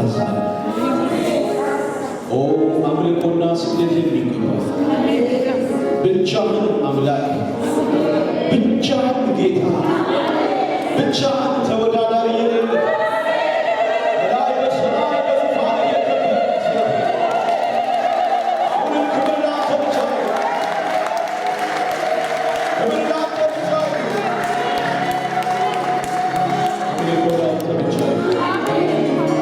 ታዛለ። ኦ አምልኮና ስግደት የሚገባው ብቻህን አምላክ፣ ብቻህን ጌታ፣ ብቻህን ተወዳዳሪ የሌለ ላይ በሰማይ በዙፋን የከበረ አሁንም ክብር ላንተ ብቻ ነው። ክብር ላንተ ብቻ ነው። አምልኮ ላንተ ብቻ ነው።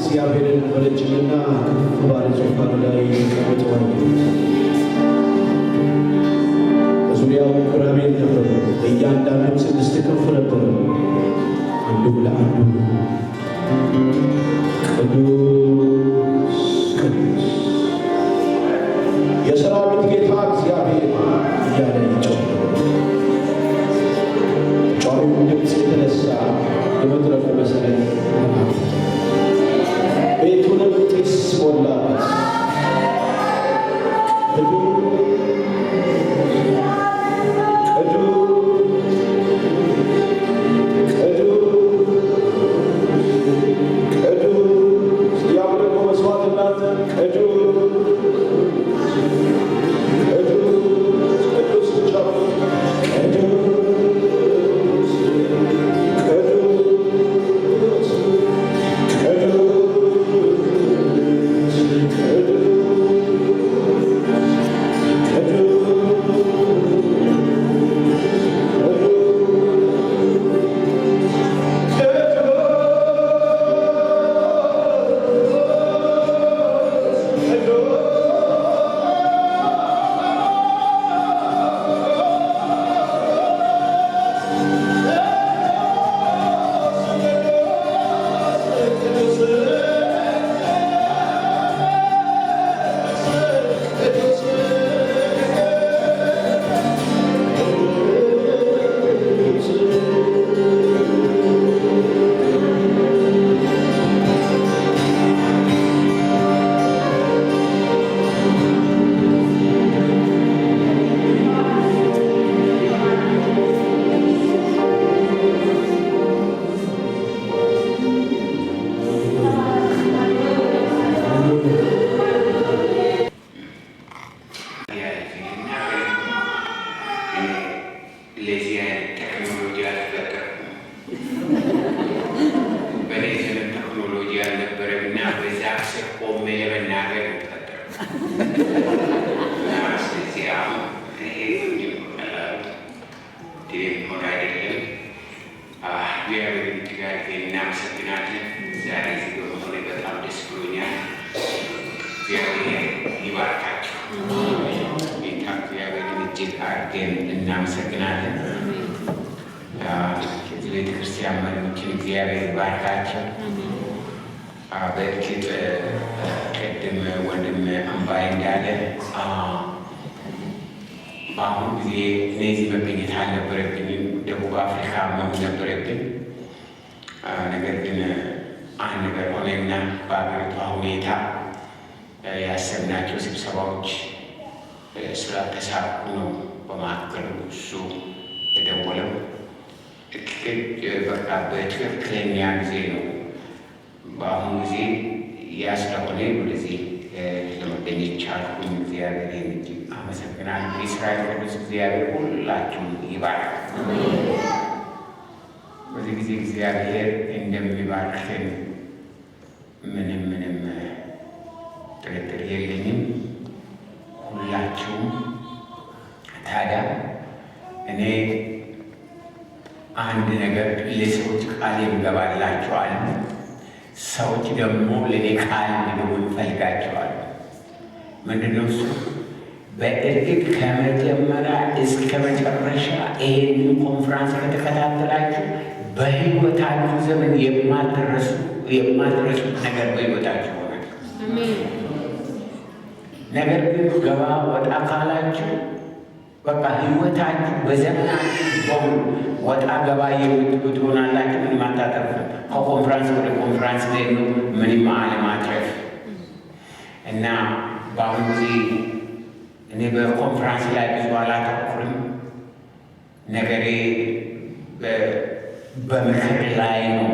እግዚአብሔርን በረጅምና ከፍ ባለ ዙፋን ላይ ተቀምጠዋል። በዙሪያው ኮረቤት ነበሩ፣ እያንዳንዱ 6 ክንፍ ነበሩ። አንዱ ለአንዱ ቅዱስ ቅዱስ የሰራዊት ጌታ እግዚአብሔር እያለ ይጮህ። ጮሁ ድምፅ የተነሳ የመድረኩ መሠረት ተናወጠ፣ ቤቱንም ጢስ ሞላበት። ቤተክርስቲያን መሪዎችን እግዚአብሔር ይባርካቸው። በእርግጥ ቅድም ወንድም አምባይ እንዳለ በአሁኑ ጊዜ እነዚህ መገኘት አልነበረብኝም፣ ደቡብ አፍሪካ መሆን ነበረብን። ነገር ግን አንድ ነገር ሆነና በአገሪቷ ሁኔታ ያሰብናቸው ስብሰባዎች ስላልተሳኩ ነው በማዕከሉ እሱ የደወለው። በቃ በትክክለኛ ጊዜ ነው። በአሁኑ ጊዜ ያስለሆነ ወደዚህ ለመገኘት ቻልኩኝ። እግዚአብሔር እጅግ አመሰግናለሁ። የእስራኤል ቅዱስ እግዚአብሔር ሁላችሁም ይባርክ። በዚህ ጊዜ እግዚአብሔር እንደሚባርክን ምንም ጥርጥር የለኝም። ሁላችሁም ታዲያ እኔ አንድ ነገር ለሰዎች ቃል የምገባላችኋለሁ፣ ሰዎች ደግሞ ለእኔ ቃል እንዲገቡ ይፈልጋቸዋል። ምንድነው እሱ? በእርግጥ ከመጀመሪያ እስከ መጨረሻ ይሄንን ኮንፍራንስ ከተከታተላችሁ በሕይወታችሁ ዘመን የማትረሱት ነገር በሕይወታችሁ ሆናል። ነገር ግን ገባ ወጣ ካላችሁ በቃ ሕይወታችሁ በዘመናችሁ በሙሉ ወጣ ገባ የምትሉ ትሆናላችሁ። ምንም አታተርፉም። ከኮንፍራንስ ወደ ኮንፍራንስ ላይ ነው ምንም አለማትረፍ እና በአሁኑ ጊዜ እኔ በኮንፍራንስ ላይ ብዙ አላተኩርም። ነገሬ በምክር ላይ ነው።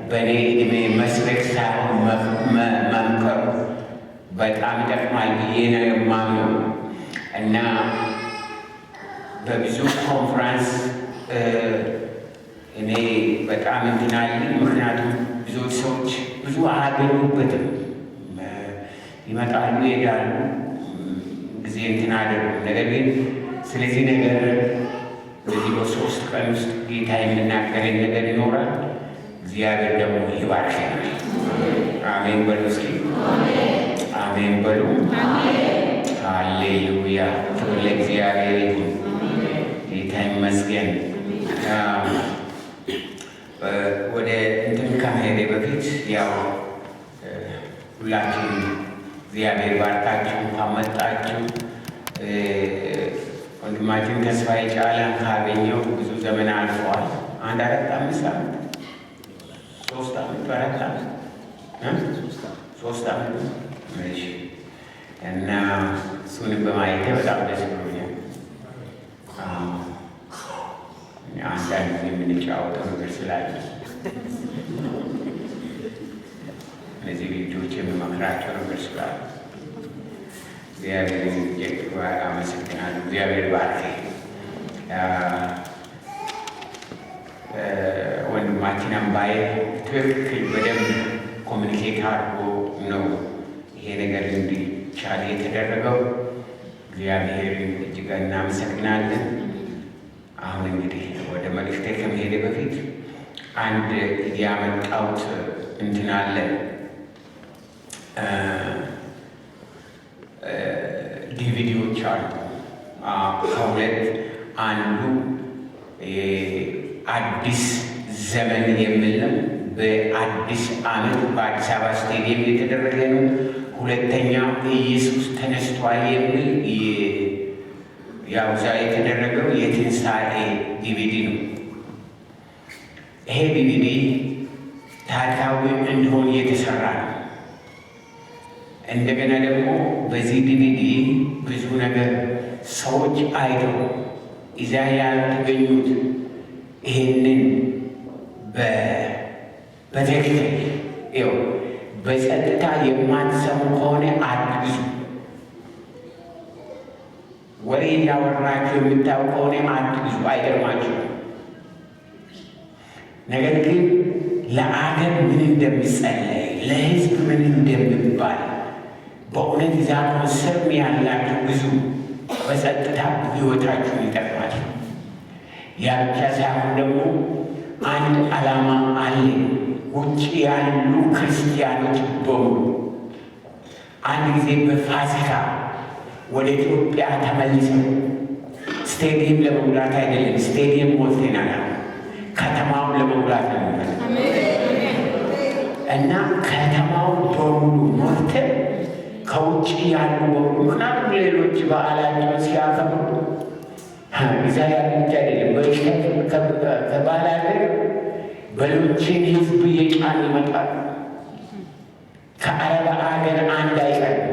በእኔ እድሜ መስበክ ሳይሆን መምከሩ በጣም ይጠቅማል ብዬ ነው የማምነው እና በብዙ ኮንፍራንስ እኔ በጣም እንትናል። ምክንያቱም ብዙዎች ሰዎች ብዙ አያገኙበትም። ይመጣሉ ይሄዳሉ፣ ጊዜ እንትን አደሩ። ነገር ግን ስለዚህ ነገር በዚህ በ3 ቀን ውስጥ ጌታ የምናገረኝ ነገር ይኖራል። እግዚአብሔር ደግሞ ይባርካል። አሜን በሉ እስኪ አሜን በሉ። ሃሌሉያ ክብር ለእግዚአብሔር ይሁን። ጌታ ይመስገን። ወደ እንትን ከመሄዴ በፊት ያው ሁላችሁም እግዚአብሔር ባርካችሁ ካመጣችሁ ወንድማችን ተስፋዬ ጫላን ካገኘው ብዙ ዘመን አልፈዋል። 1 4 5 ዓመት 3 ዓመት 4 ዓመት 3 ዓመት እሺ። እና እሱንም በማየቴ በጣም ደስ ብሎኛል። አንዳንድ ጊዜ የምንጫወተው ነገር ስላለ እነዚህ ልጆች የምመክራቸው ነገር ስላለ እግዚአብሔር እጅግ አመሰግናለሁ። እግዚአብሔር ባርክ። ወንድማችን አምባዬ ትክክል በደንብ ኮሚኒኬት አድርጎ ነው ይሄ ነገር እንዲቻል የተደረገው። እግዚአብሔር እጅግ እናመሰግናለን። አሁን እንግዲህ ወደ መልእክቴ ከመሄዴ በፊት አንድ ያመጣሁት እንትን አለ። ዲቪዲዎች አሉ። ከሁለት አንዱ አዲስ ዘመን የሚል ነው። በአዲስ ዓመት በአዲስ አበባ ስቴዲየም የተደረገ ነው። ሁለተኛው ኢየሱስ ተነስቷል የሚል ያው እዛ የተደረገው የትንሣኤ ዲቪዲ ነው። ይሄ ዲቪዲ ታሪካዊ እንዲሆን እየተሰራ ነው። እንደገና ደግሞ በዚህ ዲቪዲ ብዙ ነገር ሰዎች አይተው እዛ ያልተገኙት ይህንን በትክክል ይኸው በጸጥታ የማትሰሙ ከሆነ አትግዙ። ወሬ እያወራችሁ የምታውቁ ከሆነ አትግዙ፣ አይገርማችሁ። ነገር ግን ለአገር ምን እንደሚጸለይ ለሕዝብ ምን እንደሚባል በእውነት እዛ ኮንሰርን ያላችሁ ብዙ በጸጥታ ሕይወታችሁን ይጠቅማል። ያ ብቻ ሳይሆን ደግሞ አንድ ዓላማ አለ። ውጭ ያሉ ክርስቲያኖች በሙሉ አንድ ጊዜ በፋሲካ ወደ ኢትዮጵያ ተመልሰው ስቴዲየም ለመሙላት አይደለም፣ ስቴዲየም ሞልተናል፣ ከተማውን ለመሙላት ነው እና ከተማውን በሙሉ ሞልተን ከውጭ ያሉ በሙሉ ምክንያቱም ሌሎች በዓላቸውን ሲያከብሩ እዛ ያሉ ብቻ አይደለም፣ ከባህል ሀገር በሎችን ህዝብ እየጫኑ ይመጣሉ። ከአረብ ሀገር አንድ አይቀርም።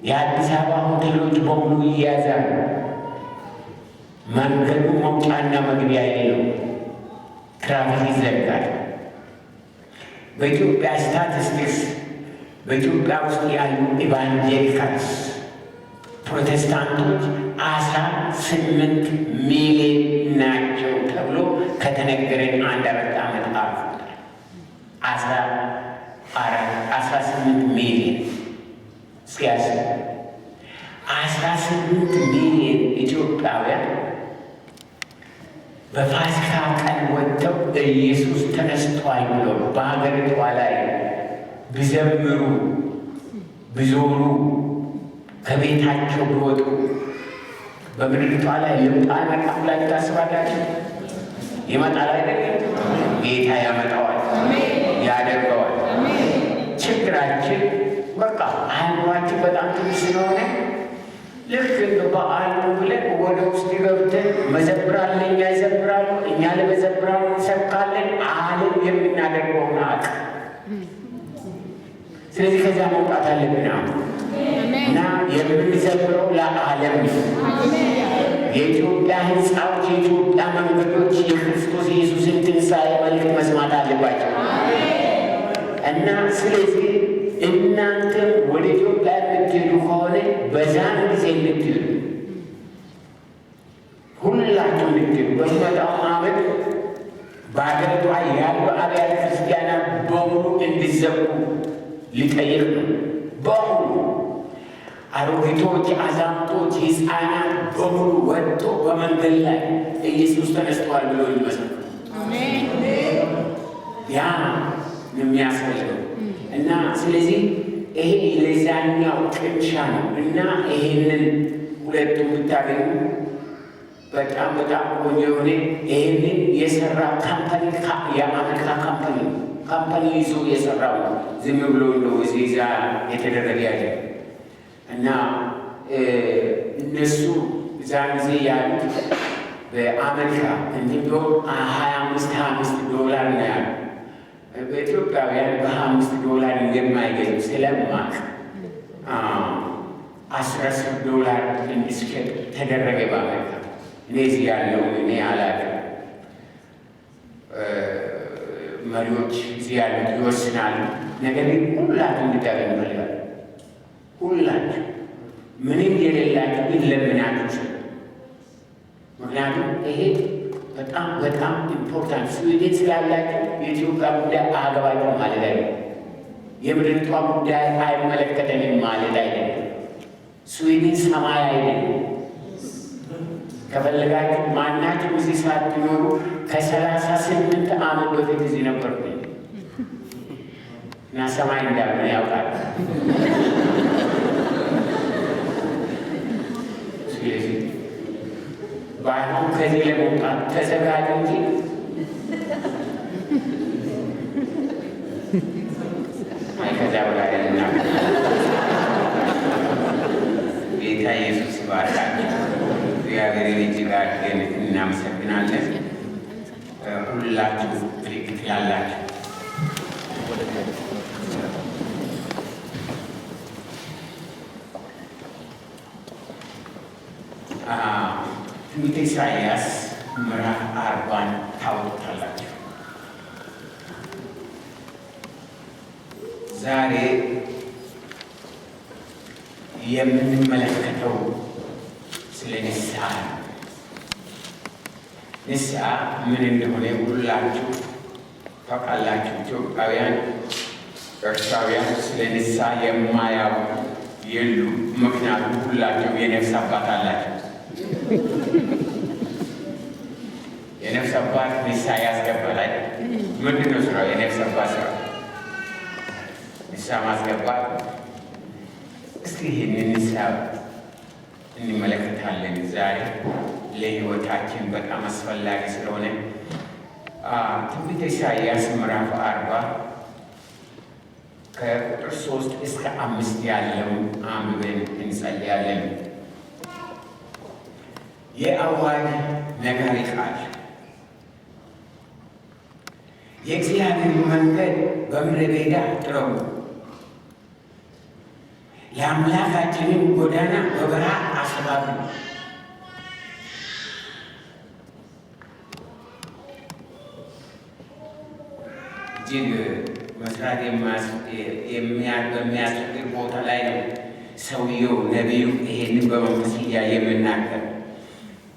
የአዲስ አበባ ሆቴሎች በሙሉ ይያዛሉ። መንገዱ መውጫና መግቢያ የለው፣ ትራፊክ ይዘጋል። በኢትዮጵያ ስታቲስቲክስ በኢትዮጵያ ውስጥ ያሉ ኢቫንጀሊካልስ ፕሮቴስታንቶች 18 ሚሊዮን ናቸው ተብሎ ከተነገረኝ 1 ዓመት አልፎታል። 18 ሚሊዮን እስኪያስ 18 ሚሊዮን ኢትዮጵያውያን በፋሲካ ቀን ወጥተው ኢየሱስ ተነስቷል ብሎ በሀገሪቷ ላይ ቢዘምሩ ቢዞሩ ከቤታቸው ቢወጡ በምድሪቷ ላይ ለውጥ አይመጣም ብላችሁ ታስባላችሁ? ይመጣል አይደለም? ጌታ ያመጣዋል፣ ያደርገዋል። ችግራችን በቃ አእምሯችን በጣም ትንሽ ስለሆነ ልክ እንደ በዓል ብለን ወደ ውስጥ ገብተን መዘምራለን፣ እኛ ይዘምራሉ፣ እኛ ለመዘምራን እንሰብካለን። ዓለም የምናደርገውን አቅ ስለዚህ ከዚያ መውጣት አለብን እና የምንዘምረው ለዓለም ነው። የኢትዮጵያ ሕንፃዎች፣ የኢትዮጵያ መንገዶች የክርስቶስ ኢየሱስን ትንሣኤ መልእክት መስማት አለባቸው እና ስለዚህ እናንተም ወደ ኢትዮጵያ የምትሄዱ ከሆነ በዛን ጊዜ የምትሄዱ ሁላችሁ የምትሄዱ በሚመጣው ዓመት በአገሪቷ ያሉ አብያተ ክርስቲያናት በሙሉ እንዲዘጉ ሊጠይቅ ነው። በሙሉ አሮጊቶች፣ አዛውንቶች፣ ሕፃናት በሙሉ ወጥቶ በመንገድ ላይ ኢየሱስ ተነስተዋል ብሎ ይመስል ያ የሚያስፈልገው እና ስለዚህ ይሄ ለዛኛው ቅምሻ ነው እና ይሄንን ሁለቱም ብታገኙ በጣም በጣም ቆንጆ የሆነ ይሄንን የሰራ ካምፓኒ የአሜሪካ ካምፓኒ ይዞ የሰራው ዝም ብሎ እንደው እዚህ እዛ የተደረገ ያለ እና እነሱ እዛ ጊዜ ያሉት በአሜሪካ እንዲህ ብሎ $25 ነው ያሉ። በኢትዮጵያውያን $5 እንደማይገኙ ስለማቅ $10 እንዲስከት ተደረገ በአሜሪካ። እነዚህ ያለው እኔ አላውቅም። መሪዎች እዚህ ያሉት ይወስናሉ። ነገር ግን ሁላችሁ እንድታገኙ ይፈልጋል። ሁላችሁ ምንም የሌላችሁ ግን ለምናችሁ። ምክንያቱም ይሄ በጣም በጣም ኢምፖርታንት ስዊድን ስላላችሁ የኢትዮጵያ ጉዳይ አገባችሁ ማለት አይደለም። የምድሪቷ ጉዳይ አይመለከተንም ማለት አይደለም። ስዊድን ሰማይ አይደለም። ከፈለጋችሁ ማናችሁ እዚህ ሳትኖሩ ከ38 ዓመት በፊት እዚህ ነበርኩኝ እና ሰማይ እንዳልሆነ ያውቃል። ስለዚህ ባይሆን ከዚህ ለመውጣት ተዘጋጁ እንጂ ከዚያ በላይ እና ጌታ ኢየሱስ ይባርካችሁ። እግዚአብሔርን እጅግ አድርገን እናመሰግናለን። ሁላችሁ ምልክት ያላችሁ ትንቢተ ኢሳይያስ ምዕራፍ 40 ታውቁታላችሁ። ዛሬ የምንመለከተው ስለ ንስሐ ነው። ንስሐ ምን እንደሆነ ሁላችሁ ታውቃላችሁ። ኢትዮጵያውያን፣ ኤርትራውያን ስለ ንስሐ የማያውቁ የሉም። ምክንያቱም ሁላቸው የነፍስ አባት አላቸው። የነፍስ አባት ንስሐ ያስገባል። ምንድን ነው ስራው? የነፍስ አባት ስራ ንስሐ ማስገባት። እስኪ ይህንን ንስሐ እንመለከታለን ዛሬ ለሕይወታችን በጣም አስፈላጊ ስለሆነ ትንቢተ ኢሳይያስ ምዕራፍ 40 ከቁጥር 3 እስከ 5 ያለውን አንብበን እንጸልያለን። የአዋጅ ነጋሪ ቃል። የእግዚአብሔር መንገድ በምድረ በዳ ጥረጉ፣ ለአምላካችንም ጎዳና በበረሃ አስባቡ። እጅግ መስራት በሚያስቸግር ቦታ ላይ ነው ሰውየው ነቢዩ ይሄንን በመንፈስ እያየ የምናገር።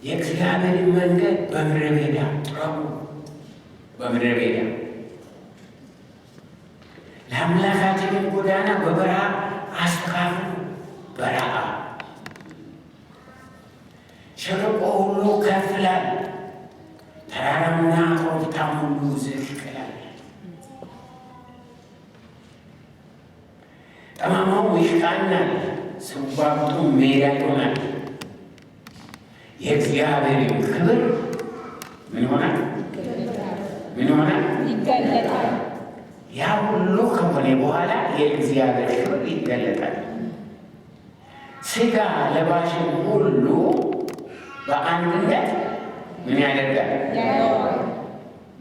የእግዚአብሔር መንገድ በምድረ በዳ ጥረጉ፣ በምድረ በዳ ለአምላካችንን ጎዳና በበረሃ አስተካክሉ። በረሃ ሸለቆ ሁሉ ከፍ ይላል፣ ተራራውና ኮረብታው ሁሉ ዝቅ ይላል። ጠማማው ይቃናል፣ ስባብጡ ሜዳ ይሆናል። የእግዚአብሔር ክብር ምን ይሆናል? ምን ይሆናል? ይገለጣል። ያ ሁሉ ከሆነ በኋላ የእግዚአብሔር ክብር ይገለጣል። ሥጋ ለባሽን ሁሉ በአንድነት ምን ያደርጋል?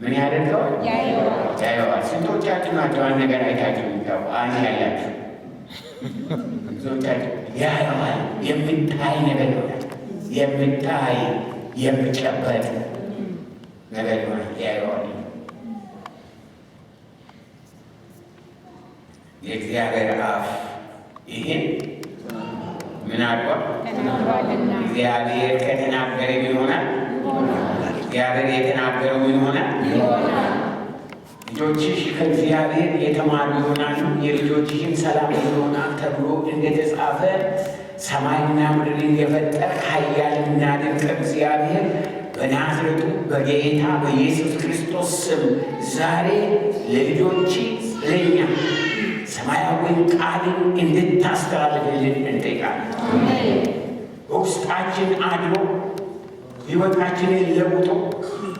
ምን ያደርገዋል? ያየዋል። ስንቶቻችሁ ናቸው አንድ ነገር አይታችሁ የሚታወ አንድ ያላችሁ? ብዙዎቻችሁ ያየዋል። የሚታይ ነገር ይሆናል። የሚታይ የሚጨበጥ ነገር ይሆናል። ያየዋል። የእግዚአብሔር አፍ ይህን ምን አድርጓል? እግዚአብሔር ከተናገረ ምን ይሆናል? እግዚአብሔር የተናገረው ምን ይሆናል? ልጆችሽ ከእግዚአብሔር የተማሩ ይሆናሉ፣ የልጆችሽን ሰላም ይሆናል ተብሎ እንደተጻፈ ሰማይና ምድርን የፈጠረ ኃያልና ድንቅ እግዚአብሔር በናዝሬቱ በጌታ በኢየሱስ ክርስቶስ ስም ዛሬ ለልጆች ለኛ ሰማያዊን ቃልን እንድታስተላልፍልን እንጠይቃለን። በውስጣችን አድሮ ሕይወታችንን ለውጦ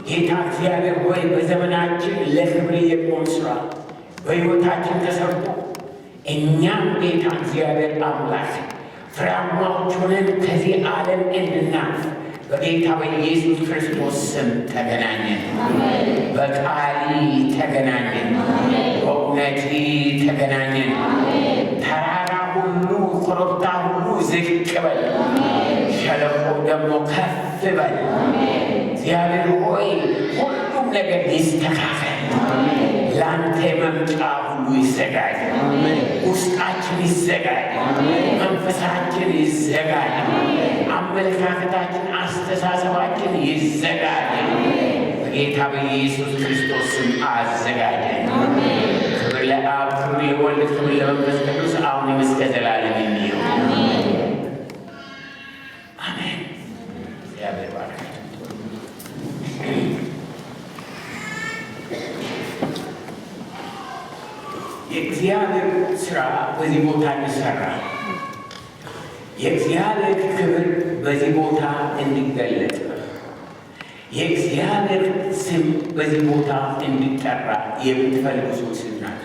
ጌታ እግዚአብሔር ሆይ በዘመናችን ለክብር የሚሆን ሥራ በሕይወታችን ተሰርቶ እኛም ጌታ እግዚአብሔር አምላክ ፍሬያማዎች ሆነን ከዚህ ዓለም እንድናልፍ በጌታ በኢየሱስ ክርስቶስ ስም ተገናኘን። በቃሊ ተገናኘን። በእውነቲ ተገናኘን። ተራራ ሁሉ ኮረብታ ሁሉ ዝቅ በል፣ ሸለቆ ደግሞ ከፍ በል። እግዚአብሔር ሆይ ሁሉም ነገር ይስተካከል። ለአንተ መምጫ ሁሉ ይዘጋጅ። ውስጣችን ይዘጋጅ። መንፈሳችን ይዘጋጅ። አመለካከታችን፣ አስተሳሰባችን ይዘጋጅ። በጌታ በኢየሱስ ክርስቶስ ስም አዘጋጀን። ክብር ለአብ፣ ክብር ለወልድ፣ ክብር ለመንፈስ ቅዱስ አሁንም እስከ ዘላለም የሚሆን አሜን። እግዚአብሔር ባርክ። የእግዚአብሔር ስራ በዚህ ቦታ እንሰራ። የእግዚአብሔር ክብር በዚህ ቦታ እንዲገለጥ፣ የእግዚአብሔር ስም በዚህ ቦታ እንዲጠራ የምትፈልጉ ሰዎች ናቸው።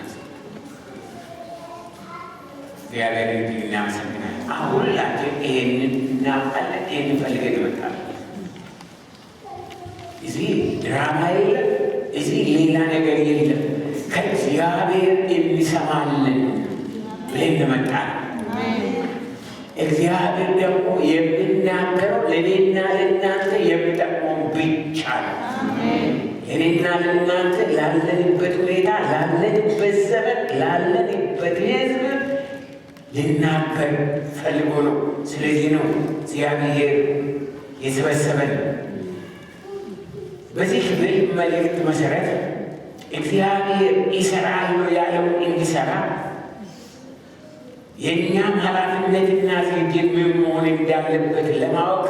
እግዚአብሔር እንግዲህ እናመሰግናለን። ሁላችን ይሄንን እናውቃለን። ይሄንን ፈልገን ይመጣል። እዚህ ድራማ የለም፣ እዚህ ሌላ ነገር የለም። ከእግዚአብሔር የሚሰማልን ብለን እንመጣል። እግዚአብሔር ደግሞ የሚናገረው ለእኔና ለእናንተ የሚጠቅመው ብቻ ነው። ለእኔና ለእናንተ ላለንበት ሁኔታ፣ ላለንበት ዘመን፣ ላለንበት ሕዝብ ልናገር ፈልጎ ነው። ስለዚህ ነው እግዚአብሔር የሰበሰበን። በዚህ ክፍል መልእክት መሰረት እግዚአብሔር ይሰራል ያለው እንዲሰራ የእኛም ኃላፊነትና ዝግጅት ምን መሆን እንዳለበት ለማወቅ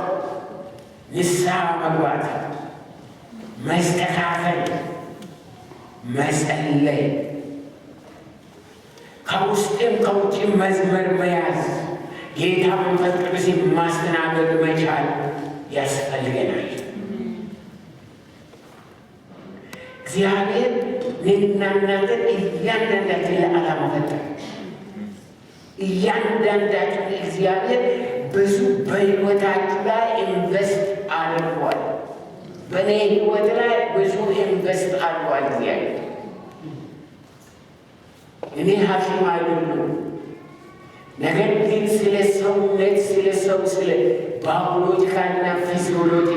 ንስሐ መግባት፣ መስተካከል፣ መጸለይ፣ ከውስጥም ከውጭም መዝመር መያዝ፣ ጌታ መንፈስ ቅዱስን ማስተናገድ መቻል ያስፈልገናል። እግዚአብሔር እኔና እናንተን እያንዳንዳችን ለዓላማ ፈጠረ። እያንዳንዳችን እግዚአብሔር ብዙ በሕይወታችሁ ላይ ኢንቨስት አድርጓል። በእኔ ሕይወት ላይ ብዙ ኢንቨስት አድርጓል እግዚአብሔር። እኔ ሐኪም አይደለሁም። ነገር ግን ስለ ሰውነት ስለ ሰው ስለ ባዮሎጂካልና ፊዚዮሎጂ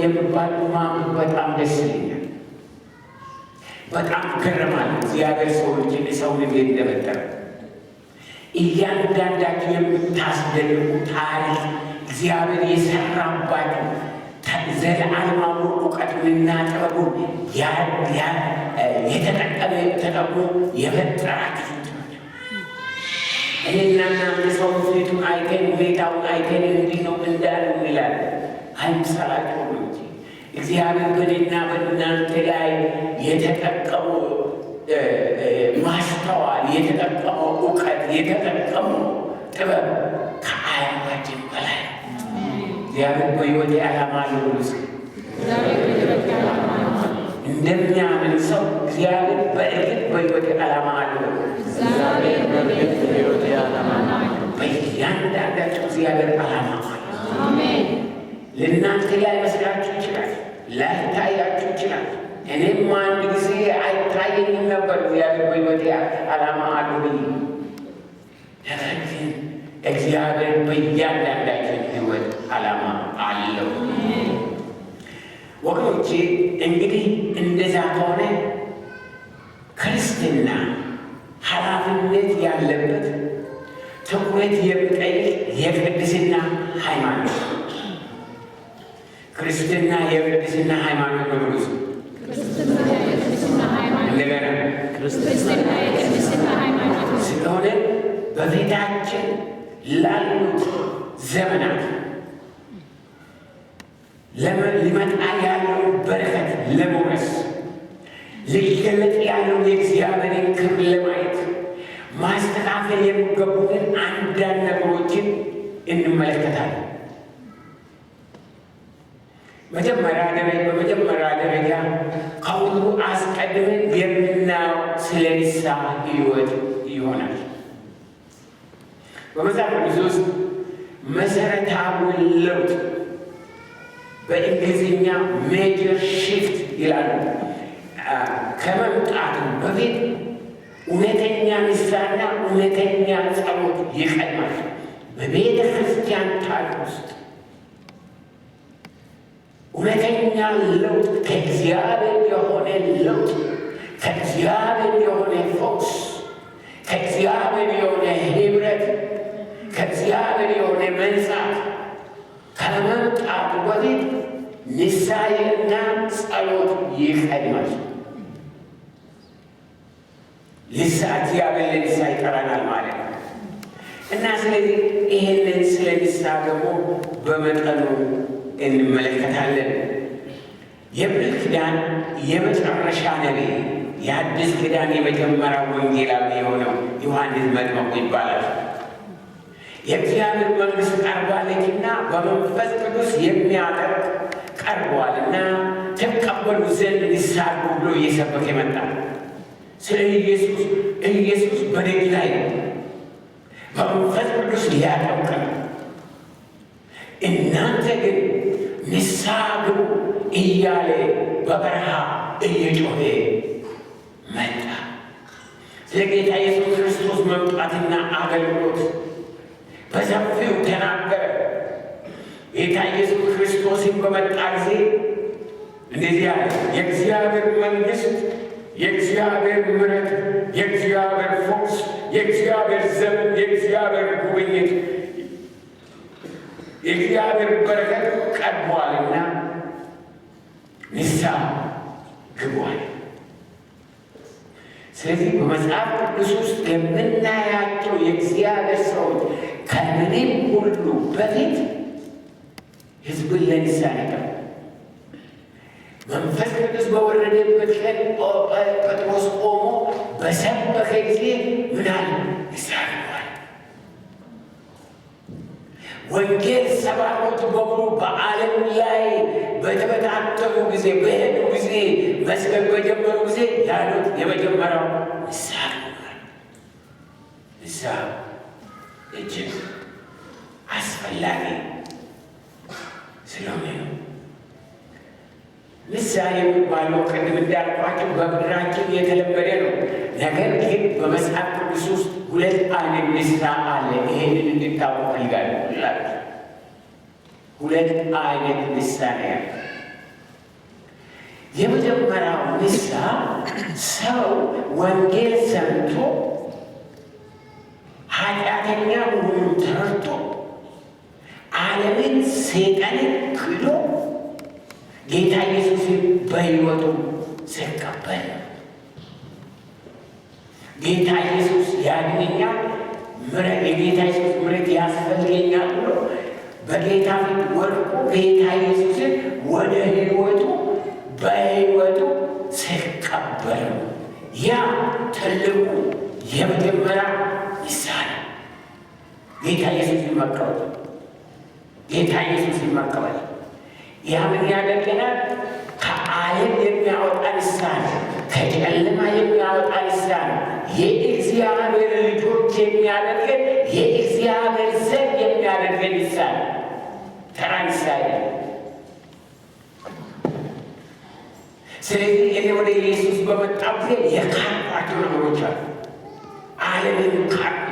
የሚባሉ ማንበብ በጣም ደስ ይለኛል። በጣም ገረማለሁ። እግዚአብሔር ሰዎችን ሰውን እንዴት እንደፈጠረ እያንዳንዳቸው የምታስደንቁ ታሪክ እግዚአብሔር የሰራባቸው ዘለዓለማዊ እውቀቱንና ጥበቡን ተጠቅሞ የፈጠራችሁ እኔና እናንተ ሰው ፊቱን አይተን ሁኔታውን አይተን እንዲህ ነው እንዳሉ እንላለን። አይምሰላችሁ እንጂ እግዚአብሔር በእኔና በእናንተ ላይ የተጠቀመው ማስተዋል፣ የተጠቀመው እውቀት፣ የተጠቀመው ጥበብ ከአያታችን በላይ እግዚአብሔር በሕይወቴ ዓላማ አለው። እንደሚያምን ሰው እግዚአብሔር በእርግጥ በሕይወቴ ዓላማ አለው። በእያንዳንዳቸው እግዚአብሔር ዓላማ አለው። ለእናንተ ላይመስላችሁ ይችላል፣ ላይታያችሁ ይችላል። እኔም አንድ ጊዜ አይታየኝም ነበር እግዚአብሔር በሕይወቴ ዓላማ አለው ብዬ። ነገር ግን እግዚአብሔር በእያንዳንዳችን ሕይወት ዓላማ አለው። ወገኖቼ እንግዲህ እንደዛ ከሆነ ክርስትና ኃላፊነት ያለበት ትኩረት የሚጠይቅ የቅድስና ሃይማኖት። ክርስትና የቅድስና ሃይማኖት ነው ብሉስ እንደገና ስለሆነ በፊታችን ላሉት ዘመናት ሊመጣ ያለውን በረከት ለመውረስ ሊገለጥ ያለውን የእግዚአብሔርን ክብር ለማየት ማስተካከል የሚገቡትን አንዳንድ ነገሮችን እንመለከታለን። በመጀመሪያ ደረጃ ከሁሉ አስቀድመን የምናየው ስለ ንስሐ ሕይወት ይሆናል። በመጽሐፍ ቅዱስ ውስጥ መሰረታዊ ለውጥ በእንግሊዝኛ ሜጀር ሽፍት ይላሉ። ከመምጣቱ በፊት እውነተኛ ንስሐና እውነተኛ ጸሎት ይቀድማል። በቤተ ክርስቲያን ታሪክ ውስጥ እውነተኛ ለውጥ ከእግዚአብሔር የሆነ ለውጥ፣ ከእግዚአብሔር የሆነ ፈውስ፣ ከእግዚአብሔር የሆነ ኅብረት፣ ከእግዚአብሔር የሆነ መንጻት ከመምጣቱ በፊት ንስሐና ጸሎት ይቀድማል። እግዚአብሔር ለንስሐ ይጠራናል ማለት ነው እና ስለዚህ ይሄንን ስለ ንስሐ ደግሞ በመጠኑ እንመለከታለን። የብሉይ ኪዳን የመጨረሻ ነቢይ፣ የአዲስ ኪዳን የመጀመሪያ ወንጌላዊ የሆነው ዮሐንስ መጥምቁ ይባላል። የእግዚአብሔር መንግሥት ቀርባለችና በመንፈስ ቅዱስ የሚያደርግ ቀርቧልና ተቀበሉ ዘንድ ንስሐ ብሎ እየሰበከ መጣ። ስለ ኢየሱስ በደጅ ላይ በመንፈስ ቅዱስ ሊያጠምቅ ነው። እናንተ ግን ንስሐ ግቡ እያለ በበረሃ እየጮኸ መጣ። ስለ ጌታ ኢየሱስ ክርስቶስ መምጣትና አገልግሎት በሰፊው ተናገረ። ጌታ ኢየሱስ ክርስቶስን በመጣ ጊዜ እንደዚህ አለ፣ የእግዚአብሔር መንግሥት፣ የእግዚአብሔር ምሕረት፣ የእግዚአብሔር ፈውስ፣ የእግዚአብሔር ዘመን፣ የእግዚአብሔር ጉብኝት፣ የእግዚአብሔር በረከት ቀርቧልና ንስሐ ግቧል። ስለዚህ በመጽሐፍ ቅዱስ ውስጥ የምናያቸው የእግዚአብሔር ሁሉ በፊት ሕዝብን ለንስሐ ነበር። መንፈስ ቅዱስ በወረደበት ቀን ጴጥሮስ ቆሞ በሰበከ ጊዜ ምን አለ? ንስሐ ገባል። ወንጌል ሰባኪዎች በሙሉ በዓለም ላይ በተበታተኑ ጊዜ በሄዱ ጊዜ መስበክ በጀመሩ ጊዜ ያሉት የመጀመሪያው ንስሐ ገባል። ንስሐ እጅግ አስፈላጊ ስለሆነ ነው። ንስሐ የሚባለው ቅድም እንዳልኳቸው በምድራችን የተለመደ ነው። ነገር ግን በመጽሐፍ ቅዱስ ውስጥ ሁለት አይነት ንስሐ አለ። ይሄንን እንድታውቁ ፈልጋለሁ። ሁለት አይነት ንስሐ ነው ያለ። የመጀመሪያው ንስሐ ሰው ወንጌል ሰምቶ ኃጢአተኛ መሆኑን ተረድቶ ዓለምን ሰይጣንን ክዶ ጌታ ኢየሱስን በሕይወቱ ሲቀበል ጌታ ኢየሱስ ያድነኛል፣ የጌታ ኢየሱስ ምሕረት ያስፈልገኛል ብሎ በጌታ ፊት ወድቆ ጌታ ኢየሱስን ወደ ሕይወቱ በሕይወቱ ሲቀበል ያ ትልቁ የመጀመሪያ ንስሐ ነው። ጌታ ኢየሱስን መቀበል ጌታ ኢየሱስን መቀበል ያ ምን ያደርገናል? ከዓለም የሚያወጣ ንስሐ ነው። ከጨለማ የሚያወጣ ንስሐ ነው። የእግዚአብሔር ልጆች የሚያደርገን የእግዚአብሔር ዘር የሚያደርገን ንስሐ ነው። ተራ ንስሐ ነው። ስለዚህ እኔ ወደ ኢየሱስ በመጣሁ ጊዜ የካድኳቸው ነገሮች አሉ። ዓለምን ካድኩ፣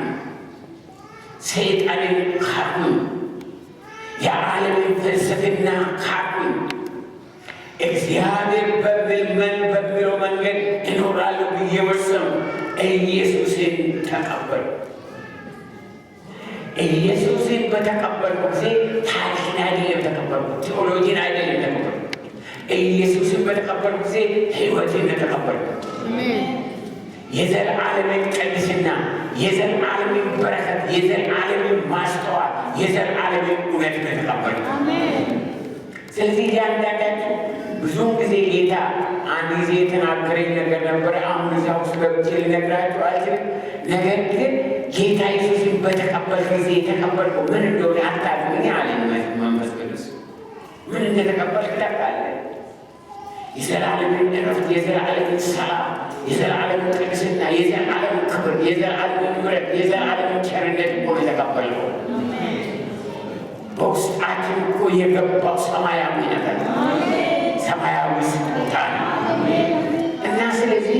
ሰይጣንን ካድኩ፣ የዓለምን ፍልስፍና ካድኩ። እግዚአብሔር በሚለው መንገድ እኖራለሁ ብዬ ወሰንኩ። ኢየሱስን ተቀበሉ። ኢየሱስን በተቀበልኩ ጊዜ ታሪክን አይደለም ተቀበልኩ፣ ቴዎሎጂን አይደለም ተቀበልኩ። ኢየሱስን በተቀበልኩ ጊዜ ሕይወትን ተቀበልኩ። የዘላለምን ቅድስና፣ የዘላለምን በረከት፣ የዘላለምን ማስተዋል፣ የዘላለምን እውነት ተቀበልኩ። ስለዚህ እያንዳንዳችሁ ብዙውን ጊዜ ጌታ አንድ ጊዜ የተናገረኝ ነገር ነበረ። አሁን እዛ ውስጥ ገብቼ ልነግራችሁ አልችልም። ነገር ግን ጌታ ኢየሱስን በተቀበልኩ ጊዜ የተቀበልኩ ምን እንደሆነ አታውቅም አለኝ መንፈስ ቅዱስ። ምን እንደተቀበልክ ታውቃለህ? የዘላለምን ዕረፍት፣ የዘላለምን ሰላም፣ የዘላለምን ቅድስና፣ የዘላለምን ክብር፣ የዘላለምን ምሕረት፣ የዘላለምን ቸርነት እኮ የተቀበልከው። በውስጣችን እኮ የገባው ሰማያዊ ነገር ሰማያዊ ስጦታ ነው እና ስለዚህ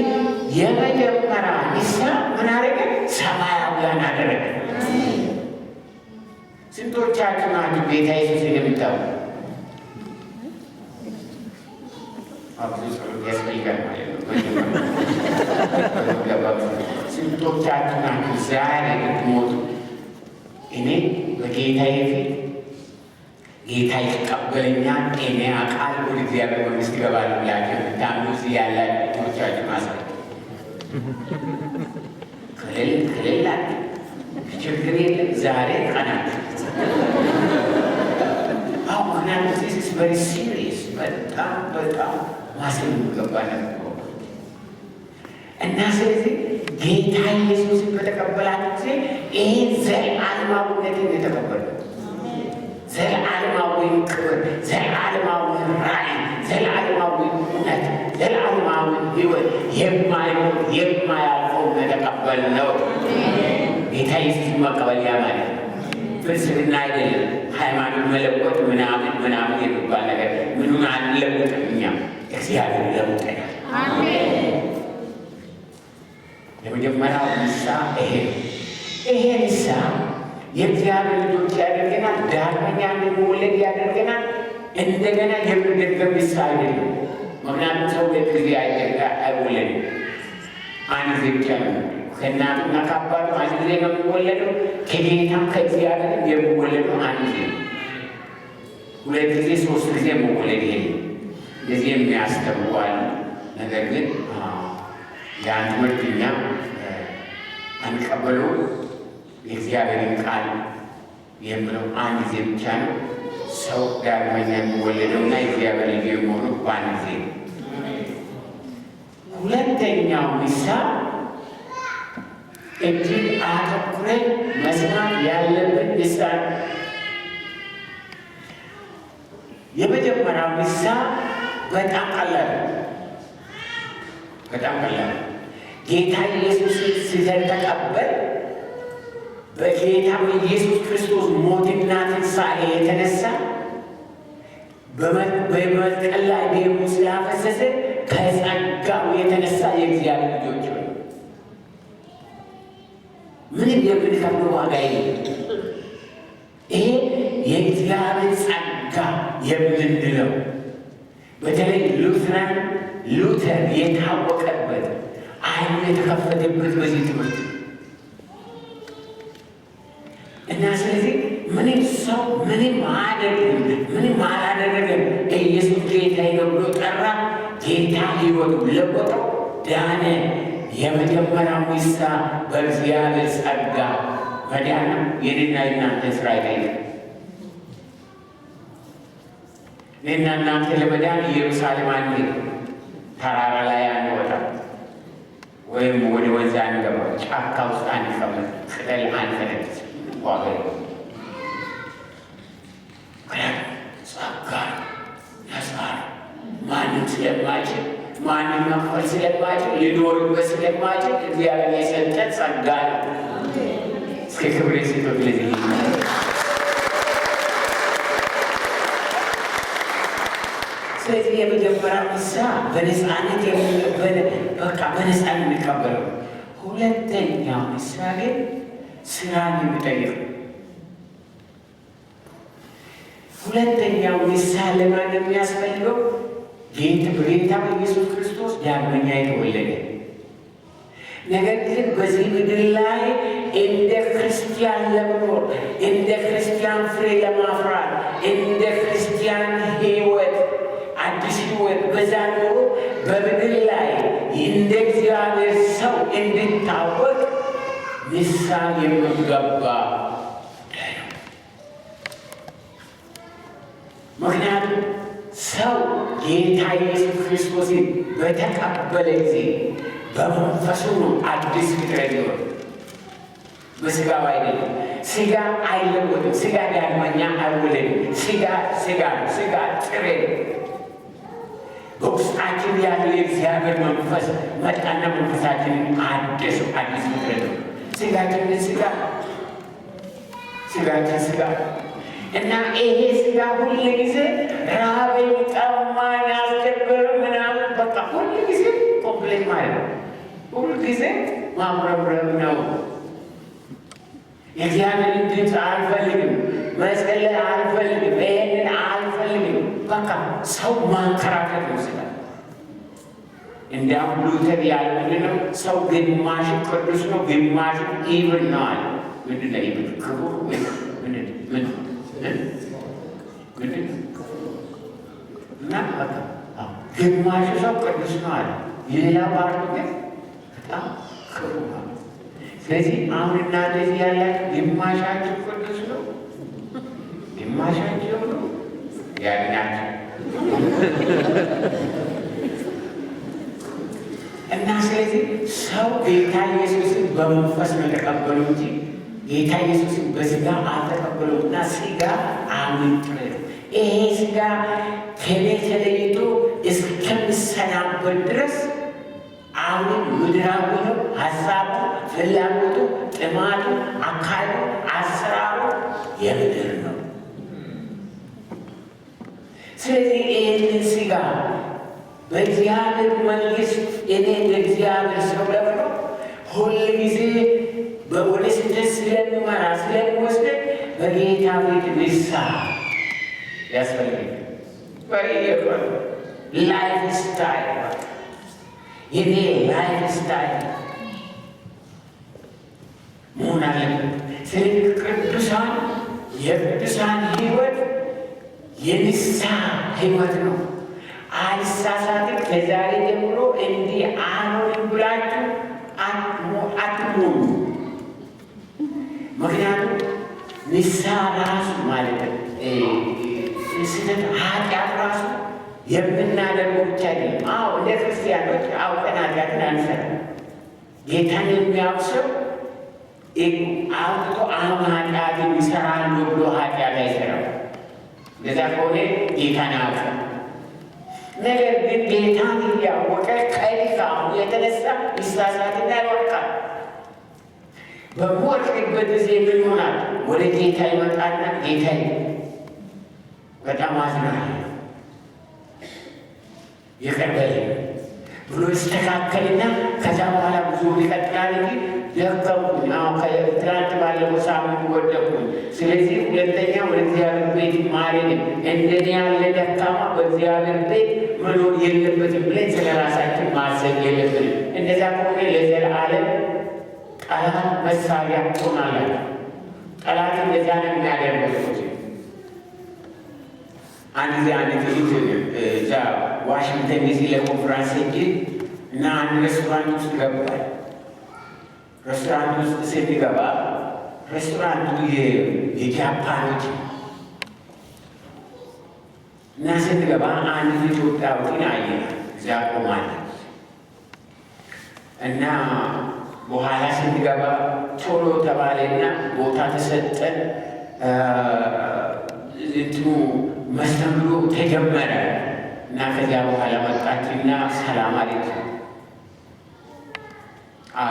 የመጀመሪያ ንስሐ ምን አደረገ? ሰማያዊያን አደረገ። ስንቶቻችሁ ናችሁ ጌታ ኢየሱስን የምታውቁ? ያስፈልጋል ማለት ነው። ስንቶቻችሁ ናችሁ ዛሬ ብትሞቱ እኔ በጌታዬ ፊት ጌታ ይቀበለኛል፣ እኔ አቃል ወደ እግዚአብሔር መንግሥት እገባለሁ ብላችሁ የምታምኑ እዚህ ያላችሁ ቶቻችሁ ማሰብ ከሌላችሁ ችግር የለም። ዛሬ ቀናችሁ አሁን ምክንያቱ ስ ቨሪ ሲሪየስ በጣም በጣም ማሰብ የሚገባ ነገር እና ስለዚህ ጌታ ኢየሱስን በተቀበላችሁ ጊዜ ይህን ዘላለማዊነትን የተቀበሉ ዘላለማዊ ክብር፣ ዘላለማዊ ራዕይ፣ ዘላለማዊ እውነት፣ ዘላለማዊ ሕይወት የማይሞት የማያልፈው የተቀበል ነው። ጌታ ኢየሱስን መቀበል ያ ማለት ፍልስፍና አይደለም። ሃይማኖት መለወጥ ምናምን ምናምን የሚባል ነገር ምኑን አንለውጥም። እኛ እግዚአብሔር ለውጠናል። የመጀመሪያው ንስሐ ይሄ ንስሐ የእግዚአብሔር ልጆች ያደርገናል። ዳግመኛ እንድንወለድ ያደርገናል። እንደገና የምንደገም ንስሐ አይደለም። ምክንያቱም ሰው ሁለት ጊዜ አይወለድም። አንድ ጊዜ ብቻ ነው። ከእናቱና ከአባቱ አንድ ጊዜ ነው የሚወለደው። ከጌታም ከእግዚአብሔር የሚወለደው አንድ ጊዜ ነው። ሁለት ጊዜ ሶስት ጊዜ መወለድ ይሄ እንደዚህ የሚያስተምሯል። ነገር ግን ያን ትምህርት እኛ አንቀበሉ። የእግዚአብሔርን ቃል የምለው አንድ ጊዜ ብቻ ነው። ሰው ዳግመኛ የሚወለደውና የእግዚአብሔር ልጅ የሚሆነው በአንድ ጊዜ ነው። ሁለተኛው ምሳሌ እጅግ አተኩረን መስማት ያለብን ምሳሌ። የመጀመሪያው ምሳሌ በጣም ቀላል ጌታ ኢየሱስን ስለተቀበል በጌታ በኢየሱስ ክርስቶስ ሞትና ትንሣኤ የተነሳ በመስቀል ላይ ደሙ ስላፈሰሰ ከጸጋው የተነሳ የእግዚአብሔር ልጆች ሆይ ምንም የምንከፍለው ዋጋ የለም። ይሄ የእግዚአብሔር ጸጋ የምንለው በተለይ ሉተር የታወቀበት ዓይኑ የተከፈተበት በዚህ ትምህርት እና ስለዚህ ምንም ሰው ምንም አላደረገም። ኢየሱስ ጌታዬ ነው ብሎ ጠራ። ጌታ ሕይወቱ ለወጠው፣ ዳነ። የመጀመሪያው ምሳሌ በእግዚአብሔር ጸጋ መዳን ነው። የኔና የእናንተ ስራ አይደለም። እኔና እናንተ ለመዳን ኢየሩሳሌም አንሄድ፣ ተራራ ላይ አንወጣም፣ ወይም ወደ ወንዝ አንገባ፣ ጫካ ውስጥ አንቀመጥ፣ ቅጠል አንፈነድስ። ዋጋ ጸጋ ነፃ ማንም ስለማይችል ማንም መክፈል ስለማይችል ሊኖርበት ስለማይችል እግዚአብሔር የሰጠን ጸጋ ነው። እስከ ክብር የሰጠው ለዚህ ስለዚህ የመጀመሪያ ምሳሌ በነፃነት በነፃነት የሚቀበለው። ሁለተኛው ምሳሌ ስራን የሚጠይቅ። ሁለተኛው ምሳሌ ለማን የሚያስፈልገው? ጌታ በኢየሱስ ክርስቶስ ዳግመኛ የተወለደ ነገር ግን በዚህ ምድር ላይ እንደ ክርስቲያን ለመኖር፣ እንደ ክርስቲያን ፍሬ ለማፍራት፣ እንደ ክርስቲያን ሕይወት አዲስ ሕይወት በዛ ኖሮ በምድር ላይ እንደ እግዚአብሔር ሰው እንድታወቅ ንስሐ የሚገባ ነው። ምክንያቱም ሰው ጌታ ኢየሱስ ክርስቶስን በተቀበለ ጊዜ በመንፈሱ ነው አዲስ ፍጥረት ይሆን። በስጋው አይደለም። ስጋ አይለወጥም። ስጋ ዳግመኛ አይወለድም። ስጋ ነው። ስጋ ጥሬ ነው። በውስጣችን ያለው የእግዚአብሔር መንፈስ መጣና መንፈሳችንን አዲስ ፍጥረት ነው። ስጋችን ስጋ እና ይሄ ስጋ ሁሉ ጊዜ ራበኝ፣ ጠማኝ፣ አስቸገረ ምናምን በቃ ሁሉ ጊዜ ኮምፕሌን ማለት ነው። ሁሉ ጊዜ ማጉረምረም ነው። የእግዚአብሔርን ድምፅ አልፈልግም፣ መጸለይ አልፈልግም፣ ይሄንን አልፈልግም። በቃ ሰው ማንከራከት ነው ስጋ። እንዲያውም ሉተር ያለ ምንድን ነው? ሰው ግማሽ ቅዱስ ነው፣ ግማሽ ኢቭል ነው አለ። ምንድን ነው ኢቭል? ክቡር ምንድን እና ግማሹ ሰው ቅዱስ ነው አለ። የሌላ ባርቱ ግን በጣም ክቡር ነው። ስለዚህ አሁን እናንተ እዚህ ያላችሁ ግማሻችሁ ቅዱስ ነው፣ ግማሻችሁ ነው ያድናችሁ እና ስለዚህ ሰው ጌታ ኢየሱስን በመንፈስ ነው የተቀበለው እንጂ ጌታ ኢየሱስን በስጋ አልተቀበለውና ስጋ አምንጥረ ይሄ ስጋ ከኔ ተለይቶ እስከሚሰናበት ድረስ አሁንም ምድራዊ ነው። ሀሳቡ፣ ፍላጎቱ፣ ጥማቱ፣ አካሉ፣ አሰራሩ የምድር ነው። ስለዚህ ይህንን ስጋ በእግዚአብሔር መንግሥት እኔ ለእግዚአብሔር ሰው ለብሎ ሁል ጊዜ ወደ ስደት ስለሚመራ ስለሚወስድ በጌታ ቤት ንስሐ ያስፈልጋል። ላይፍ ስታይል የኔ ላይፍ ስታይል መሆን አለበት። ስለዚህ የቅዱሳን ሕይወት የንስሐ ሕይወት ነው። አልሳሳትም፣ ከዛሬ ጀምሮ እንዲህ አልሆንም ብላችሁ አትሞኑ። ምክንያቱም ንስሐ ራሱ ማለት ስህተት ኃጢአት ራሱ የምናደርገው ብቻ አይደለም። እንደ ክርስቲያኖች አውቀን ኃጢአትን አንሰራም። ጌታን የሚያውቅ ሰው አውጥቶ አሁን ኃጢአትን ይሰራሉ ብሎ ኃጢአት አይሰራም። እንደዛ ከሆነ ጌታን ያውቃል። ነገር ግን ጌታን እያወቀ ከድካሙ የተነሳ ይሳሳትና ይወድቃል። በሚወድቅበት ጊዜ ምን ይሆናል? ወደ ጌታ ይመጣና ጌታዬ በጣም አዝናለሁ ይቅር በለኝ ብሎ ይስተካከልና ከዛ በኋላ ብዙ ይቀጥላል እንጂ ደከምኩኝ፣ ትናንት ባለፈው ሳምንት ወደቅኩኝ፣ ስለዚህ ሁለተኛ ወደ እግዚአብሔር ቤት ማረኝ፣ እንደኔ ያለ ደካማ በእግዚአብሔር ቤት መኖር የለበትም ብለን ስለ ራሳችን ማሰብ የለብንም። እንደዛ ከሆነ ለዘላለም ጠላት መሳሪያ ትሆናላችሁ። ጠላት እንደዛ ነው የሚያደርገው። አንድ ጊዜ አንድ ትይት እዛ ዋሽንግተን ዲሲ ለኮንፍራንስ ሄጄ እና አንድ ሬስቶራንት ውስጥ ገባል። ሬስቶራንት ውስጥ ስንገባ ሬስቶራንቱ የጃፓኖች እና ስንገባ አንድ ኢትዮጵያዊትን አየን እዛ ቆማለች እና በኋላ ስንገባ ቶሎ ተባለና ቦታ ተሰጠን። እንትኑ መስተንግዶ ተጀመረ እና ከዚያ በኋላ መጣችና ሰላም አለች።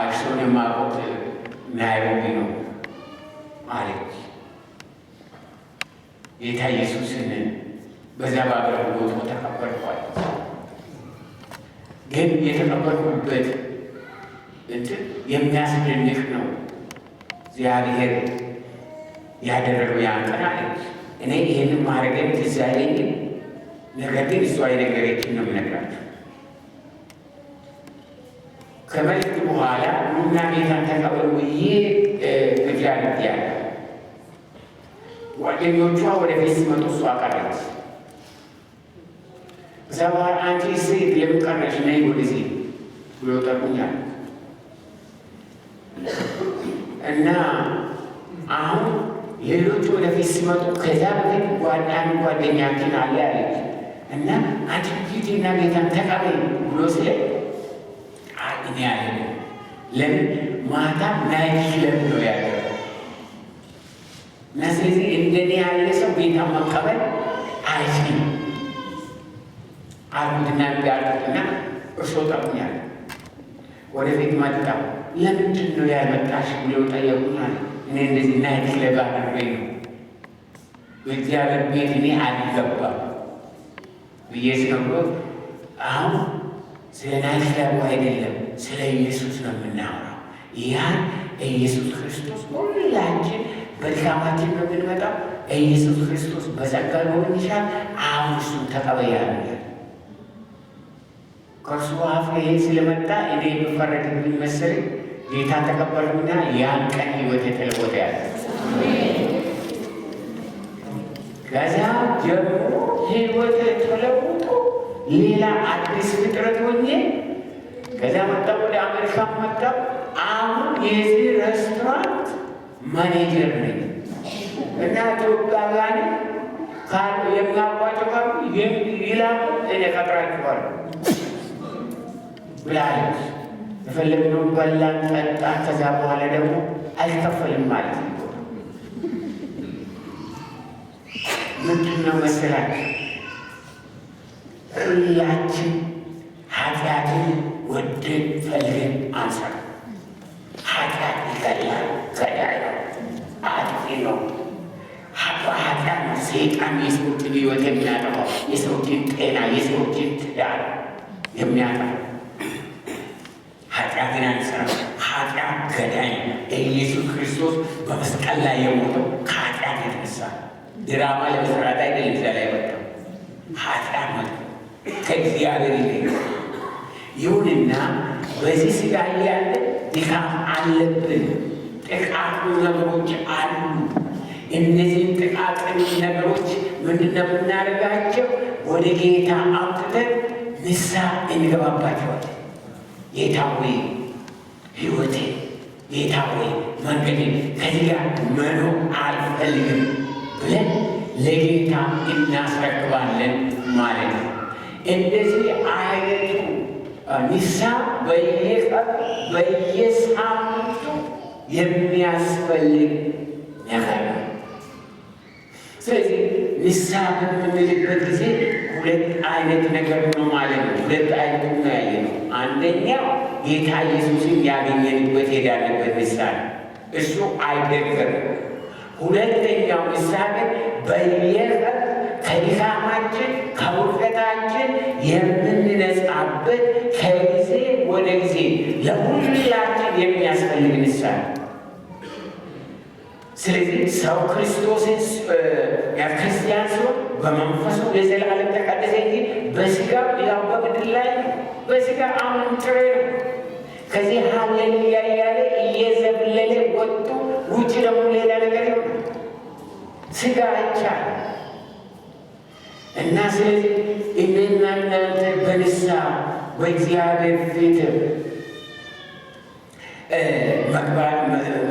እርሶን የማውቁት ናይሮቢ ነው አለች። ጌታ ኢየሱስን በዛ በአገልግሎቱ ተቀበልኳል። ግን የተቀበልኩበት እንትን የሚያስደንቅ ነው። እግዚአብሔር ያደረገው ያን ቀን አለች። እኔ ይህንን ማድረግን ትዝ አይለኝም፣ ነገር ግን እሷ የነገረችን ነው የምነግራቸው። ከመልእክት በኋላ ኑና ጌታን ተቀበሉ ብዬ እግዚአብሔር ያለ ጓደኞቿ ወደፊት ሲመጡ እሷ ቀረች። እዛ በኋላ አንቺ ሴት ለምን ቀረሽ? ነይ ወደዚህ ብሎ ጠሩኛል እና አሁን ሌሎቹ ወደፊት ሲመጡ ከዛ በፊት ጓደኛችን አለ ያለች እና አንቺ ሂጂና ጌታን ተቀበል ብሎ ስለ እኔ ያለ ለምን ማታ ናይት ክለብ ነው ያለ እና ስለዚህ እንደኔ ያለ ሰው ጌታን መቀበል አይችልም አልኩትና ያልኩትና እርሶ ጠሩኛል። ወደፊት መጣ። ለምንድን ነው ያልመጣሽ ብሎ ጠየቁኛል። እኔ እንደዚህ ናይት ክለብ አድርገኝ ነው በእግዚአብሔር ቤት እኔ አልገባም ብዬ ስነግሮት፣ አሁን ስለ ናይት ክለቡ አይደለም ስለ ኢየሱስ ነው የምናወራው። ያን ኢየሱስ ክርስቶስ ሁላችን በድካማችን ነው የምንመጣው። ኢየሱስ ክርስቶስ በጸጋ ይሆንሻል። አሁን እሱን ተቀበያለሁ። ከእርሱ አፍ ይሄ ስለመጣ እኔ የምፈረድብኝ መሰለኝ። ጌታ ተቀበልኩና ያን ቀን ህይወት የተለወጠ ያለ ከዚያ ጀምሮ ህይወት ተለውጦ ሌላ አዲስ ፍጥረት ሆኜ ከዚያ መጣሁ። ወደ አሜሪካ መጣሁ። አሁን የዚህ ሬስቶራንት ማኔጀር ነኝ እና ኢትዮጵያውያን ካሉ የሚያውቋቸው ካሉ ይላሉ፣ እኔ እቀጥራቸዋለሁ ብላለች። የፈለግነውን በላን ጠጣን። ከዛ በኋላ ደግሞ አይከፈልም ማለት ነው። ምንድን ነው መሰላችሁ? ሁላችን ኃጢአትን ወደን ፈልገን አንሰራ። ኃጢአት ይገላል፣ ገዳይ ነው፣ አጥፊ ነው። ኃጢአት ነው ሰይጣን የሰዎችን ህይወት የሚያጠፋው፣ የሰዎችን ጤና፣ የሰዎችን ትዳር የሚያጠፋው። ኃጢአትን አንሰራ። ኃጢአት ገዳይ ነው። ኢየሱስ ክርስቶስ በመስቀል ላይ የሞተው ከኃጢአት የተነሳ ድራማ ለመስራት አይደለም። እዛ ላይ ወጣው ኃጢአት መጣ ከእግዚአብሔር ይልቅ። ይሁንና በዚህ ስጋ ያለ ድካም አለብን። ጥቃቅን ነገሮች አሉ። እነዚህን ጥቃቅን ነገሮች ምንድነው የምናደርጋቸው? ወደ ጌታ አምጥተን ንስሐ እንገባባቸዋለን። ጌታ ሆይ ሕይወቴ ጌታ ሆይ መንገዴን ከዚህ ጋር መኖር አልፈልግም ብለን ለጌታ እናስረክባለን ማለት ነው። እንደዚህ አይነቱ ንስሐ በየቀኑ በየሳምንቱ የሚያስፈልግ ነገር ነው። ስለዚህ ንስሐ በምንልበት ጊዜ ሁለት አይነት ነገር ነው ማለት ነው። ሁለት አይነት ነው ያየነው። አንደኛው ጌታ ኢየሱስን ያገኘንበት ሄዳንበት ንስሐ ነው። እሱ አይደገምም። ሁለተኛው ንስሐ ግን በየቀኑ ከድካማችን ከውድቀታችን የምንነጻበት ከጊዜ ወደ ጊዜ ለሁላችን የሚያስፈልግ ንስሐ ነው። ስለዚህ ሰው ክርስቶስን ክርስቲያን ሲሆን በመንፈሱ ለዘላለም ተቀደሰ እንጂ በስጋው ያው በምድር ላይ በስጋ አሁንም ጥሬ ነው። ከዚህ ሃሌሉያ እያለ እየዘለለ ወጡ ውጭ ደግሞ ሌላ ነገር ነው። ስጋ አይቻልም እና ስለዚህ እኔና እናንተ በንስሐ በእግዚአብሔር ፊት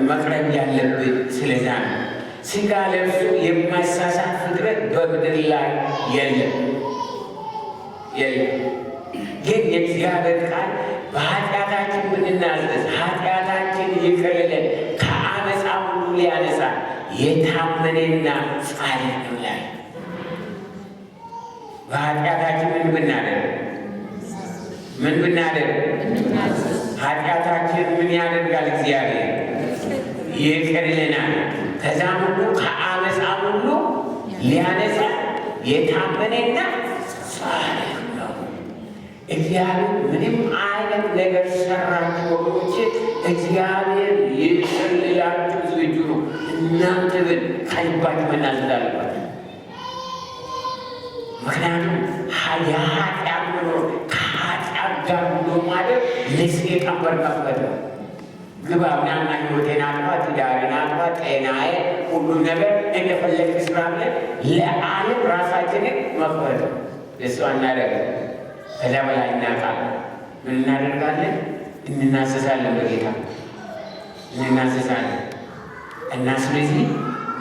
መቅረብ ያለብን ስለዛ ነው። ስጋ ለብሶ የማይሳሳት ፍጥረት በምድር ላይ የለም። ግን የእግዚአብሔር ቃል በኃጢአታችን ብንናዘዝ ኃጢአታችን ይቅር ይለን ከአመፃ ሁሉ ሊያነጻን የታመነና ጻድቅ ነው ይላል። በኃጢአታችን ምን ብናደርግ ኃጢአታችን ምን ያደርጋል? እግዚአብሔር ይቅር ይለናል። ከዛም ሁሉ ከአመፃ ሁሉ ሊያነጻ የታመነና ጻድቅ ነው። እግዚአብሔር ምንም አይነት ነገር ሰራችሁ ወገኖቼ፣ እግዚአብሔር ይቅር ሊላችሁ ዝግጁ ነው። እናንተ ግን ከልባችሁ መናዘዝ አለባችሁ። ምክንያቱም የኃጢአት መኖር ከኃጢአት ጋር ብሎ ማለት ለሰይጣን በር መክፈት ነው። ግባ ምናምን ህይወቴን አጥፋ፣ ትዳሬን አጥፋ፣ ጤናዬ፣ ሁሉ ነገር እንደፈለግ ስራ ብለን ለዓለም ራሳችንን መክፈት ነው። እሱ አናደርግ። ከዛ በላይ እናውቃለን። ምን እናደርጋለን? እንናዘዛለን፣ በጌታ እንናዘዛለን። እና ስለዚህ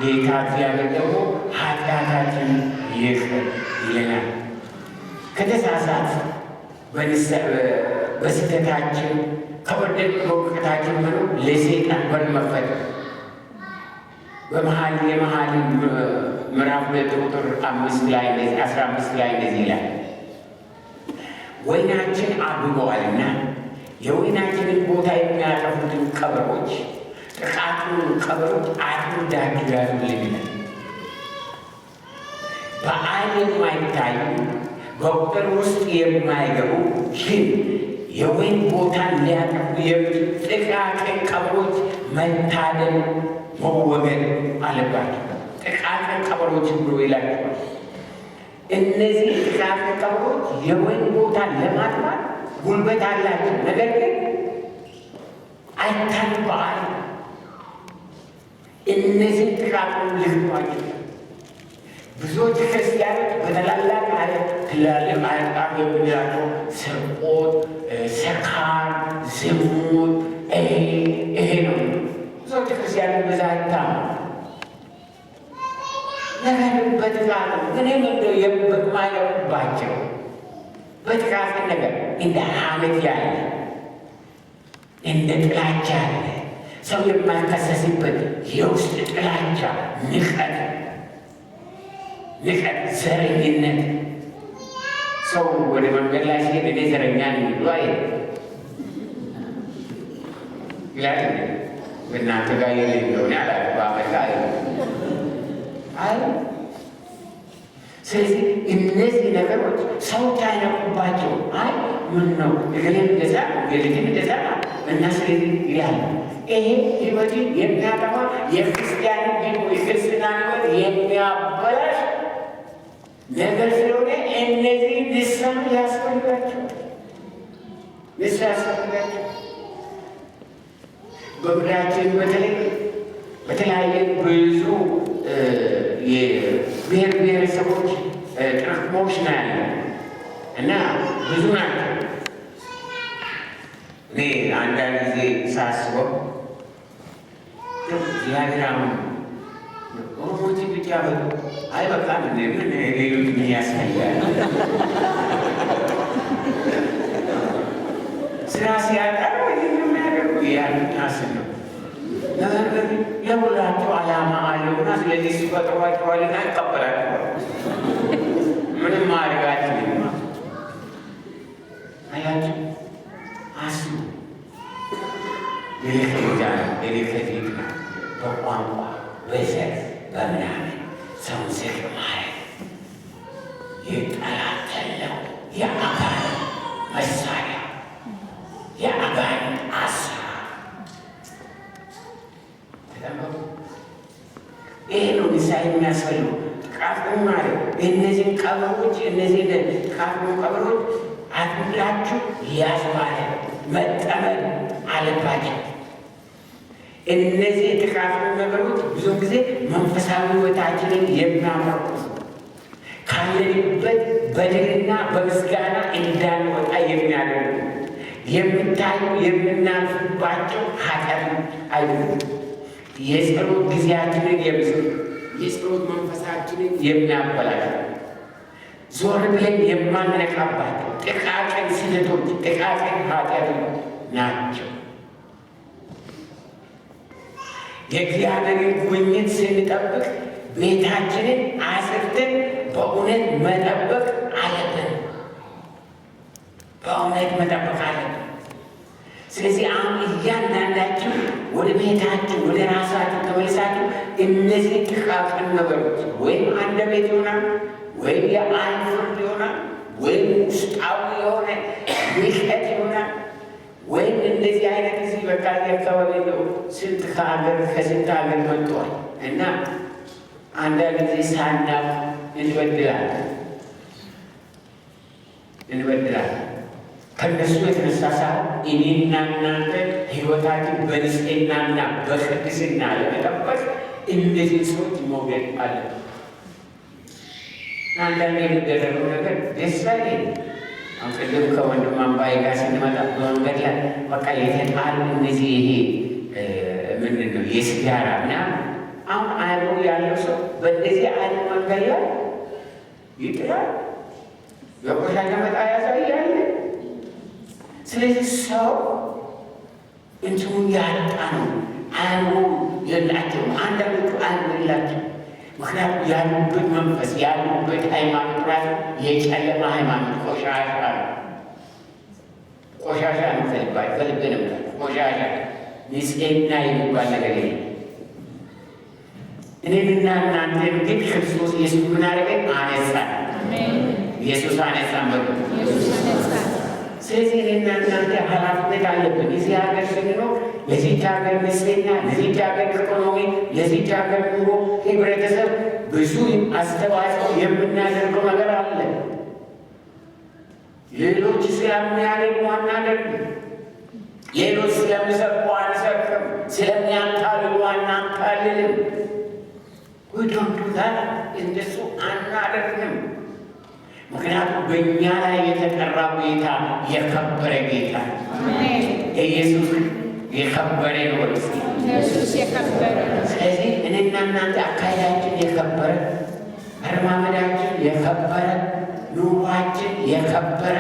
ጌታ እግዚአብሔር ደግሞ ኃጢአታችን ይቅር ይለናል። ከተሳሳት በስህተታችን ከወደቅ በውድቀታችን ሆኖ ለሰይጣን በር መክፈት የመኃልየ ምዕራፍ 2 ቁጥር 5 ላይ 15 ላይ እንደዚህ ይላል፣ ወይናችን አብበዋልና የወይናችንን ቦታ የሚያጠፉትን ቀበሮች ጥቃቱን ቀበሮች አትውዳችሁ ያዙልን ይላል። በዓይን የማይታዩ በቁጥር ውስጥ የማይገቡ ግን የወይን ቦታን ሊያጠፉ ጥቃቅን ቀበሮች መታደን መወገድ አለባቸው። ጥቃቅን ቀበሮች ብሎ ይላቸዋል። እነዚህ ጥቃቅን ቀበሮች የወይን ቦታን ለማጥፋት ጉልበት አላቸው፣ ነገር ግን አይታዩ በዓይን። እነዚህ ጥቃቅን ልግባቸው ብዙዎች ክርስቲያኖች በተላላቅ ትላልቅ አለቃ የምንላቸው ስርቆት፣ ስካር፣ ዝሙት ይሄ ነው። ብዙዎች ክርስቲያኖች በዛ ይታማሉ። ነገር ግን በጥቃቅን እኔም እንደው የማይለቁባቸው በጥቃቅን ነገር እንደ ሐሜት ያለ እንደ ጥላቻ ያለ ሰው የማይከሰስበት የውስጥ ጥላቻ፣ ንቀት፣ ዘረኝነት። ሰው ወደ መንገድ ላይ ሲሄድ እኔ ዘረኛ ነኝ ብሎ ይላል። በእናንተ ጋር የለ እንደሆነ አላባመላ አይ። ስለዚህ እነዚህ ነገሮች ሰው ታይነቁባቸው። አይ ምን ነው እገሌም እንደዛ እገሌም እንደዛ እና ስለዚህ ይላል። ይሄ ህይወትን የሚያጠፋ የክርስቲያን የክርስትና ህይወት የሚያበላሽ ነገር ስለሆነ እነዚህ ንስሐ ያስፈልጋቸው። በምድራችን በተለያየ ብዙ የብሔር ብሔረሰቦች ጥቅሞች ነው ያለ እና ብዙ ናቸው። እኔ አንዳንድ ጊዜ ሳስበው እግዚአብሔር አሁን ኦሮሞች ብቻ አይበቃም እንደ ምን ሌሎች ምን ያስፈልጋል? ስራ ሲያጣ የሚያደርጉ ያሉት አስብ ነው። ነገር ግን የሁላቸው ዓላማ አለውና ስለዚህ እሱ ፈጥሯቸዋልና ይቀበላቸዋል። ምንም ማድረጋችን አያቸው አስቡ። የሌከዛ የሌከዚት በቋንቋ በዘር በምናምን ሰውን ዝቅ ማለት የጠላተለው የአጋን መሳሪያ የአጋን አስራ ተጠመቁ። ይሄ ነው ምሳሌ የሚያስፈልገው። ቃፍሩ ማለት እነዚህን ቀበሮች እነዚህ ቃፍሩ ቀበሮች አጥብቃችሁ ያስባለ መጠመድ አለባቸው። እነዚህ የተካፈሉ ነገሮች ብዙ ጊዜ መንፈሳዊ ሕይወታችንን የሚያመርቁ ካለንበት በድልና በምስጋና እንዳንወጣ የሚያደርጉ የሚታዩ የምናልፍባቸው ኃጢአት አይደሉም። የጸሎት ጊዜያችንን የሚስሩ የጸሎት መንፈሳችንን የሚያበላሹ ዞር ብለን የማንነቃባቸው ጥቃቅን ስህተቶች ጥቃቅን ኃጢአቶች ናቸው። የእግዚአብሔርን ጉብኝት ስንጠብቅ ቤታችንን አስርተን በእውነት መጠበቅ አለብን። በእውነት መጠበቅ አለብን። ስለዚህ አሁን እያንዳንዳችሁ ወደ ቤታችሁ ወደ ራሳችሁ ተመልሳችሁ እነዚህ ጥቃቅን ነገሮች ወይም አንደበት ይሆናል ወይም የዓይን ፍርድ ይሆናል ወይም ውስጣዊ የሆነ ንቀት ይሆናል ወይም እንደዚህ አይነት እዚህ በቃ አካባቢ ነው። ስንት ከስንት ሀገር መጥቷል እና አንዳንድ ጊዜ ሳናውቅ እንበድላለን። ከእነሱ የተነሳ እኔና እናንተ ሕይወታችን በንጽሕናና በቅድስና ለመጠበቅ እነዚህ ሰዎች መውደድ አለብን። አንዳንድ የሚደረገው ነገር ደስ አይለኝ። ቅድም ከወንድም አምባዬ ጋር ስንመጣ በመንገድ ላይ በቃ የተጣሉ እነዚህ ይሄ ምንድን ነው የሲጋራ ምናምን አሁን አእምሮ ያለው ሰው በእንደዚህ አይነት መንገድ ላይ ይጥላል፣ የቆሻሻ መጣያ ያሳያል። ስለዚህ ሰው እንትኑ ያጣ ነው። አእምሮ የላቸውም። አንዳንዶቹ አእምሮ የላቸው። ምክንያቱም ያሉበት መንፈስ ያሉበት ሃይማኖት ራሱ የጨለማ ሃይማኖት ቆሻሻ ነው። ቆሻሻ ነው ከልባይ ከልብ ነው ቆሻሻ። ንጽሕና የሚባል ነገር የለም። እኔንና እናንተን ግን ክርስቶስ ኢየሱስ ምን አደረገን? አነጻን። ኢየሱስ አነጻን በሉ። ስለዚህ እኔና እናንተ ኃላፊነት አለብን። እዚህ ሀገር ስንኖር ለዚች ሀገር ንጽሕና፣ ለዚች ሀገር ኢኮኖሚ፣ ለዚች ሀገር ኑሮ ህብረተሰብ ብዙ አስተዋጽኦ የምናደርገው ነገር አለ። ሌሎች ስለሚያደርጉ አናደርግም። ሌሎች ስለሚሰብኩ አንሰብክም። ስለሚያታልሉ አናታልልም። ውዶንዱታል እንደሱ አናደርግም። ምክንያቱም በእኛ ላይ የተጠራው ጌታ የከበረ ጌታ ኢየሱስ የከበረ ነው። ኢየሱስ የከበረ ነው። ስለዚህ እኔና እናንተ አካሄዳችን የከበረ፣ አረማመዳችን የከበረ፣ ኑሯችን የከበረ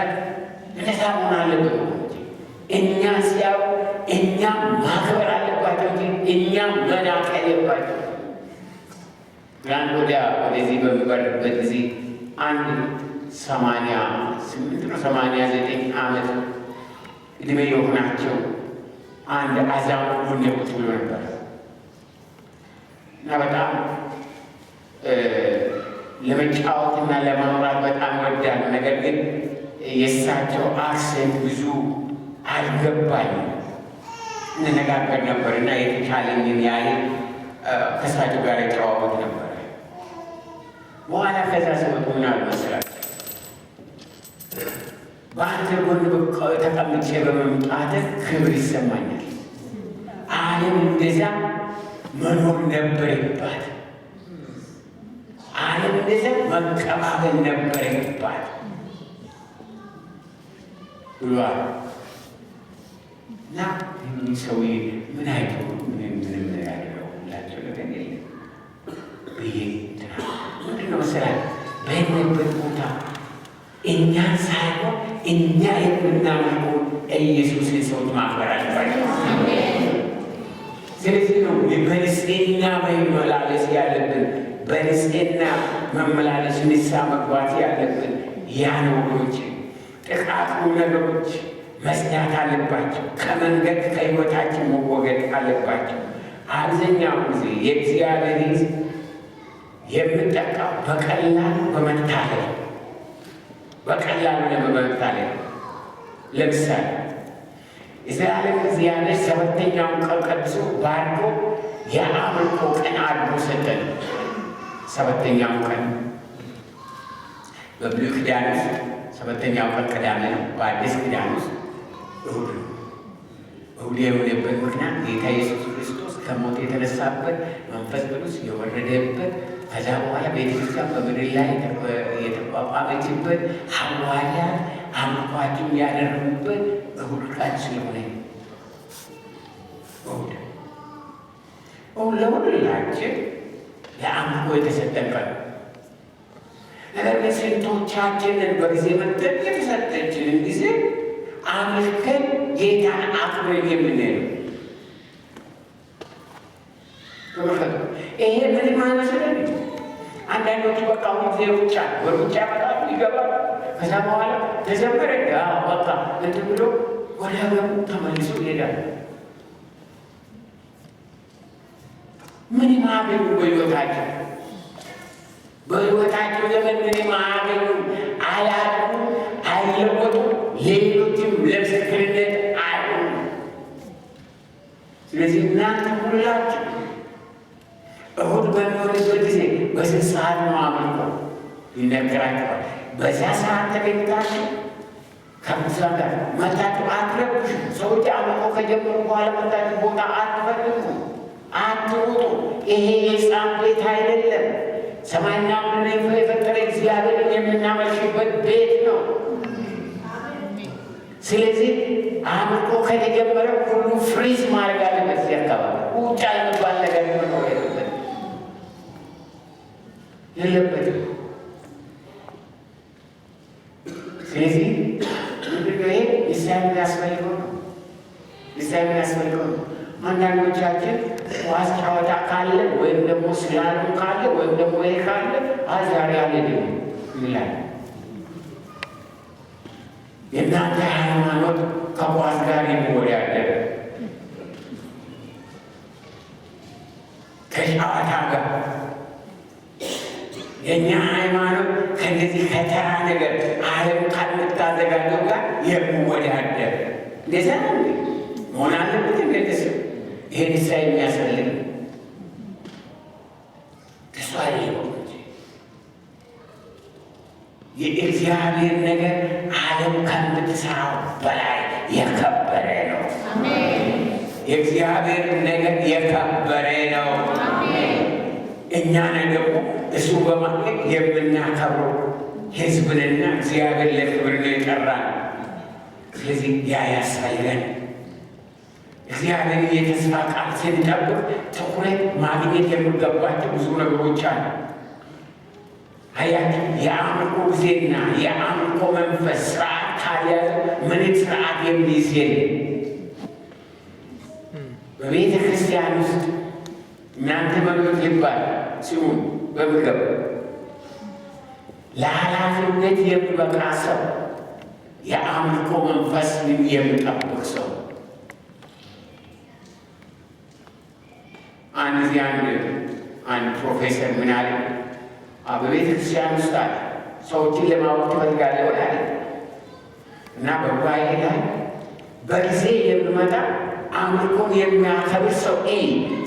እንደዛ መሆን አለበት። እኛ ሲያው እኛም ማክበር አለባቸው እንጂ እኛም መናቅ የለባቸው። ትናንት ወዲያ ወደዚህ በሚበርበት ጊዜ አንድ 88 ነው 89 ዓመት ዕድሜ የሆናቸው አንድ አዛውንት ጎኔ ቁጭ ብሎ ነበር እና በጣም ለመጫወትና ለማውራት በጣም ወዳሉ። ነገር ግን የእሳቸው አክሰንት ብዙ አልገባኝም። እንነጋገር ነበር እና የተቻለኝን ያህል ከእሳቸው ጋር የተዋወቅ ነበር። በኋላ ከዛ ሲወጡ ምን አሉ መሰላቸው? በአንተ ጎን ተቀምጬ በመምጣትህ ክብር ይሰማኛል። ዓለም እንደዚያ መኖር ነበረባት። ዓለም እንደዚያ መቀባበል ነበረባት ብሏል። እና ሰውዬ ምን አይቶ ምንም ያለው ብዬ ምንድን ነው መሰለህ በሄድንበት ቦታ እኛን ሳይሆን እኛ የምናምነው ኢየሱስን ሰዎች ማክበር አለባቸው። ስለዚህ ነው በንጽሕና መመላለስ ያለብን፣ በንጽሕና መመላለስ ንስሐ መግባት ያለብን። ያን ወገኖች ጥቃቅኑ ነገሮች መስኛት አለባቸው። ከመንገድ ከሕይወታችን መወገድ አለባቸው። አብዛኛው ጊዜ የእግዚአብሔር ሕዝብ የምጠቃው በቀላሉ በመታለል በመታለል። ለምሳሌ የዘላለም እግዚአብሔር ሰባተኛውን ቀን ቀድሶ ባርኮ የአምልኮ ቀን አድርጎ ሰጠን። ሰባተኛው ቀን በብሉይ ኪዳን ውስጥ ሰባተኛው ቀን ቅዳሜ ነው። በአዲስ ኪዳን ውስጥ እሑድ ነው። እሑድ የሆነበት ምክንያት ጌታ ኢየሱስ ክርስቶስ ከሞት የተነሳበት፣ መንፈስ ቅዱስ የወረደበት፣ ከዛ በኋላ ቤተክርስቲያን በምድር ላይ የተቋቋመችበት፣ ሐዋርያት አምልኳቸውን ያደረጉበት እሑድ ቀን ስለሆነ እሑድ ለሁላችን ለአምልኮ የተሰጠን ቀን። ነገር ግን ስንቶቻችንን በጊዜ መጠን የተሰጠችንን ጊዜ አምልከን ጌታን አክብረን የምንሄደው? ይሄ ምንም አይመስለን። አንዳንዶቹ በቃ ጊዜ በሩጫ በጣም ይገባል። ከዛ በኋላ ተዘመረ በቃ እንትን ብሎ ወደ ሀገሩ ተመልሶ ይሄዳል። ምንም አገኙ በሕይወታቸው ዘመን ምንም አገኙ፣ አያድጉ፣ አይለወጡ፣ ሌሎችም ለምስክርነት አይሆኑ። ስለዚህ እናንተ ሁላችሁ እሑድ በሚሆንበት ጊዜ በስንት ሰዓት ነው አምልኮ ይነገራችኋል። በዚያ ሰዓት ተገኝታችሁ ከብዙሃን ጋር መታችሁ አትረብሹ። ሰዎች አምልኮ ከጀመሩ በኋላ መታችሁ ቦታ አትፈልጉ፣ አትውጡ። ይሄ የሕፃን ቤት አይደለም። ሰማይና ምድርን የፈጠረ እግዚአብሔርን የምናመልክበት ቤት ነው። ስለዚህ አምልኮ ከተጀመረ ሁሉ ፍሪዝ ማድረግ አለበት። እዚህ አካባቢ ውጫ የሚባል ነገር መኖር የለበትም። ስለዚህ ምንድነው ይሄ ንስሐ የሚያስፈልገው ነው። አንዳንዶቻችን ኳስ ጨዋታ ካለ ወይም ደግሞ ስላሉ ካለ ወይም ደግሞ ይሄ ካለ ዛሬ አልሄድም ይላል። የእናንተ ሃይማኖት ከኳስ ጋር የሚወዳደር ከጨዋታ ጋር፣ የእኛ ሃይማኖት ከእንደዚህ ከተራ ነገር ዓለም ከምታዘጋጀው ጋር የሚወዳደር እንደዛ ነው መሆን አለበት። እንደዚህ ይሄ ንስሐ የሚያስፈልግ እሱ አይደለም። የእግዚአብሔር ነገር ዓለም ከምትሰራው በላይ የከበረ ነው። የእግዚአብሔር ነገር የከበረ ነው። እኛ ደግሞ እሱ በማለት የምናከብረው ሕዝብንና እግዚአብሔር ለክብር ነው የጠራን። ስለዚህ ያ ያስፈልገን። እግዚአብሔር የተስፋ ቃል ስንጠብቅ ትኩረት ማግኘት የሚገባቸው ብዙ ነገሮች አሉ። አያችሁ፣ የአምልኮ ጊዜና የአምልኮ መንፈስ ስርዓት ካልያዘ ምንም ስርዓት የሚይዝ የለም። በቤተ ክርስቲያን ውስጥ እናንተ መምት ሊባል ሲሆን በምገብ ለኃላፊነት የሚበቃ ሰው፣ የአምልኮ መንፈስ የሚጠብቅ ሰው። አንድ ፕሮፌሰር ምን አለ? በቤተ ክርስቲያን ውስጥ አለ ሰዎችን ለማወቅ ትፈልጋለህ አለ እና በጉባኤ ላይ በጊዜ የሚመጣ አምልኮን የሚያከብር ሰው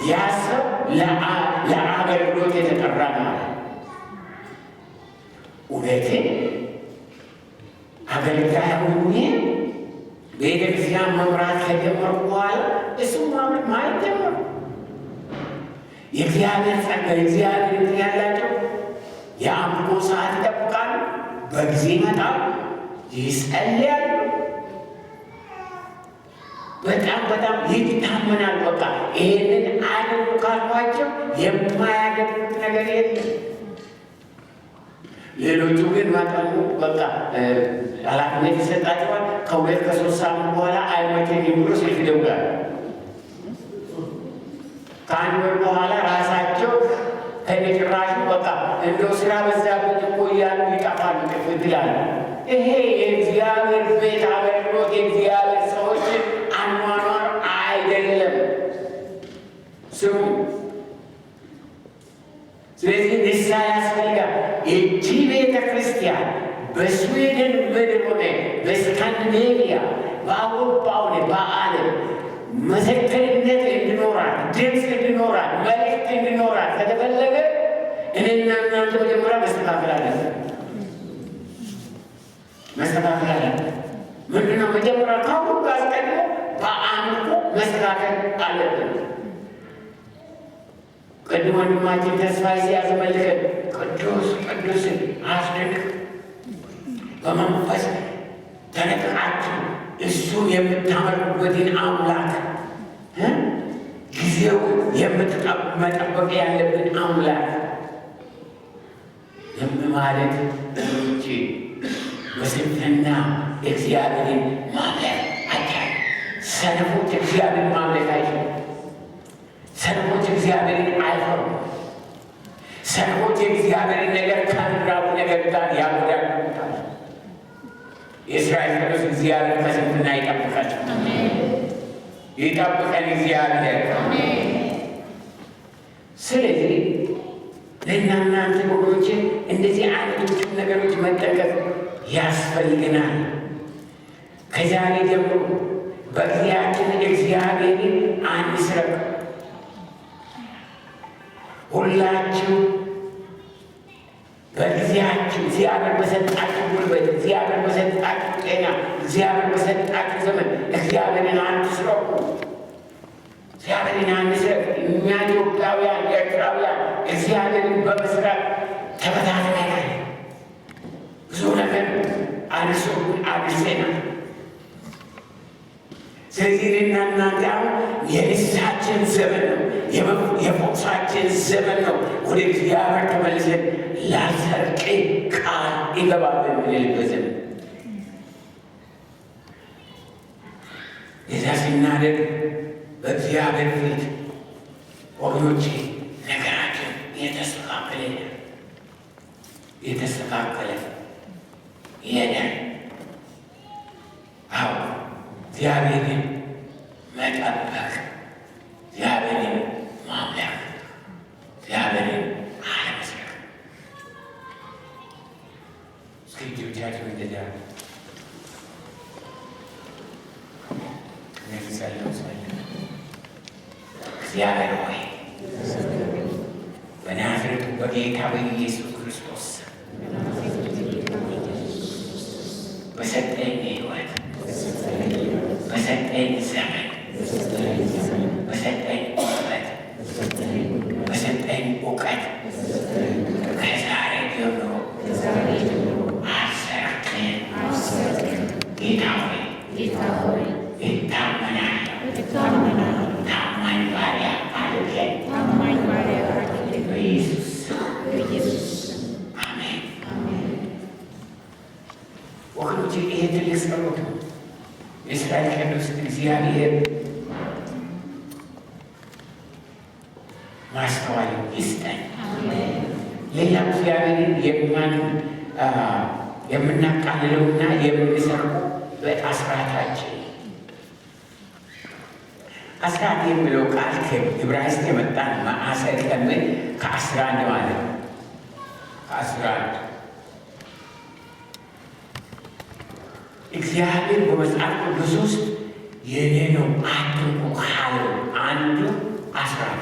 ያ ሰው ለአገልግሎት የተጠራ ነው አለ። እውነቴን አገልጋይ ሆኜ ቤተ ክርስቲያን መምራት ከጀመርኩ በኋላ እሱም ማየት ጀመሩ። የእግዚአብሔር ጸጋ የእግዚአብሔር እንትን ያላቸው የአምልኮ ሰዓት ይጠብቃሉ፣ በጊዜ ይመጣሉ፣ ይጸልያሉ። በጣም ይታመናል። በቃ ይህንን አድርጉ ካልኳቸው የማያደርጉት ነገር የለም። ሌሎቹ ግን ማጣሙ በቃ ኃላፊነት ይሰጣቸዋል። ከ2 ከ3 ሳምንት በኋላ አይመቸኝም ብሎ ስልክ ይደውላል። ከ1 ወር በኋላ ራሳቸው ከነጭራሹ በቃ እንደው ስራ በዛብኝ እኮ እያሉ ይጠፋሉ፣ ጥፍት ይላሉ። ይሄ የእግዚአብሔር ቤት አገልግሎት የእግዚአብሔር ሰዎች አኗኗር አይደለም። ስሙ። ስለዚህ ንስሐ ያስፈልጋል። ይህቺ ቤተ ክርስቲያን በስዊድን ምድር ሆነ በስካንዲኔቪያ በአውሮፓ ሆነ በዓለም ምስክርነት እንዲኖራል፣ ድምፅ እንዲኖራል፣ መልእክት እንዲኖራል ከተፈለገ እኔና እናንተ መጀመሪያ መስተካከል አለብን። ምንድነው? መጀመሪያ ከሁሉ አስቀድሞ በአምልኮ መስተካከል አለብን። ቅድም ወንድማችን ተስፋዬ ሲያስመልከን ቅዱስን አስደንቅ፣ በመንፈስ ተነጥቃችሁ እሱ የምታመልኩበትን አምላክ ጊዜው መጠበቅ ያለብን አምላክ ማለት እቺ በስንፍና እግዚአብሔርን ማምለክ አይቻልም። ሰነፎች እግዚአብሔርን ማምለክ አይችሉም። ሰነፎች እግዚአብሔርን አይፈሩም። ሰነፎች የእግዚአብሔርን ነገር ከምድራዊ ነገር ጋር ያወዳድሩታል። የእስራኤል ቅዱስ እግዚአብሔር ከስንፍና ይጠብቃቸው፣ ይጠብቀን እግዚአብሔር። ስለዚህ ለእናንተ ወገኖቼ እንደዚህ አይነቶቹ ነገሮች መጠንቀቅ ያስፈልገናል። ከዛሬ ጀምሮ በጊዜያችን እግዚአብሔርን አንስረቅ። ሁላችሁ በጊዜያችሁ እግዚአብሔር በሰጣችሁ ጉልበት፣ እግዚአብሔር በሰጣችሁ ጤና፣ እግዚአብሔር በሰጣችሁ ዘመን እግዚአብሔርን አትስረቁ። እግዚአብሔርን አንስረቅ። እኛ ኢትዮጵያውያን፣ ኤርትራውያን እግዚአብሔርን በመስራት ተበታትነናል። ብዙ ነገር አድርሰናል። ስለዚህ እኔና እናንተ አሁን የንስሐችን ዘመን ነው፣ የፈውሳችን ዘመን ነው። ወደ እግዚአብሔር ተመልሰን ላልሰርቅ ቃል ይገባል የምንልበት ዘመን። የዛ ስናደርግ በእግዚአብሔር ፊት ወገኖቼ ነገራችን የተስተካከለ ይሄዳል። አዎ እግዚአብሔርን መጠበቅ፣ እግዚአብሔርን ማምለክ፣ እግዚአብሔርን አለመስረቅ። እስኪ እጆቻችሁ እንደዚያ እግዚአብሔር ሆይ በናዝሬቱ በጌታ በኢየሱስ ክርስቶስ በሰጠኝ ሕይወት፣ በሰጠኝ ዘመን፣ በሰጠኝ እውቀት፣ በሰጠኝ እውቀት ከዛሬ ጀምሮ አልሰርቅም። ጌታ ሆይ እታመናለሁ። ታማኝ ባሪያ አድርገኝ በኢየሱስ አሜን። ወገኖች ይሄ ትልቅ ጸሎት ነው። የእስራኤል ቅዱስ እግዚአብሔር ማስተዋል ይስጠን። ሌላ እግዚአብሔርን የምናቃልለውና የምንሰርቀው በአስራታችን። አስራት የሚለው ቃል ከዕብራይስጥ የመጣ ማዕሰር ከምን ከ11 ማለት ነው። ከ11 እግዚአብሔር በመጽሐፍ ቅዱስ ውስጥ የኔ ነው አትንኩ ካለው አንዱ አስራት።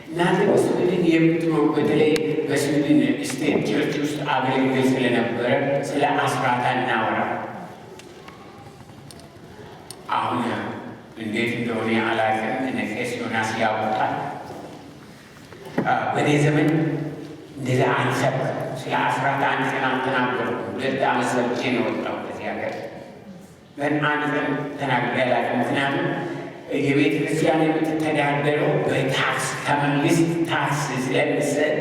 እናንተ በስዊድን የምትኖሩ በተለይ በስዊድን ስቴት ቸርች ውስጥ አገልግል ስለነበረ ስለ አስራት እናወራ። አሁን እንዴት እንደሆነ አላውቅም። እነ ቄስ ዮናስ ያውቁታል። በእኔ ዘመን እንደዛ አንሰብክም። ስለ አስራት አንድ ቀን አልተናገርኩም። 2 ዓመት ሰብቼ ነው የወጣው ከዚህ ሀገር። በአንድ ቀን ተናግሬ አላውቅም። ምክንያቱም የቤተ ክርስቲያን የምትተዳደረው በታክስ ከመንግስት ታክስ ስለሚሰጥ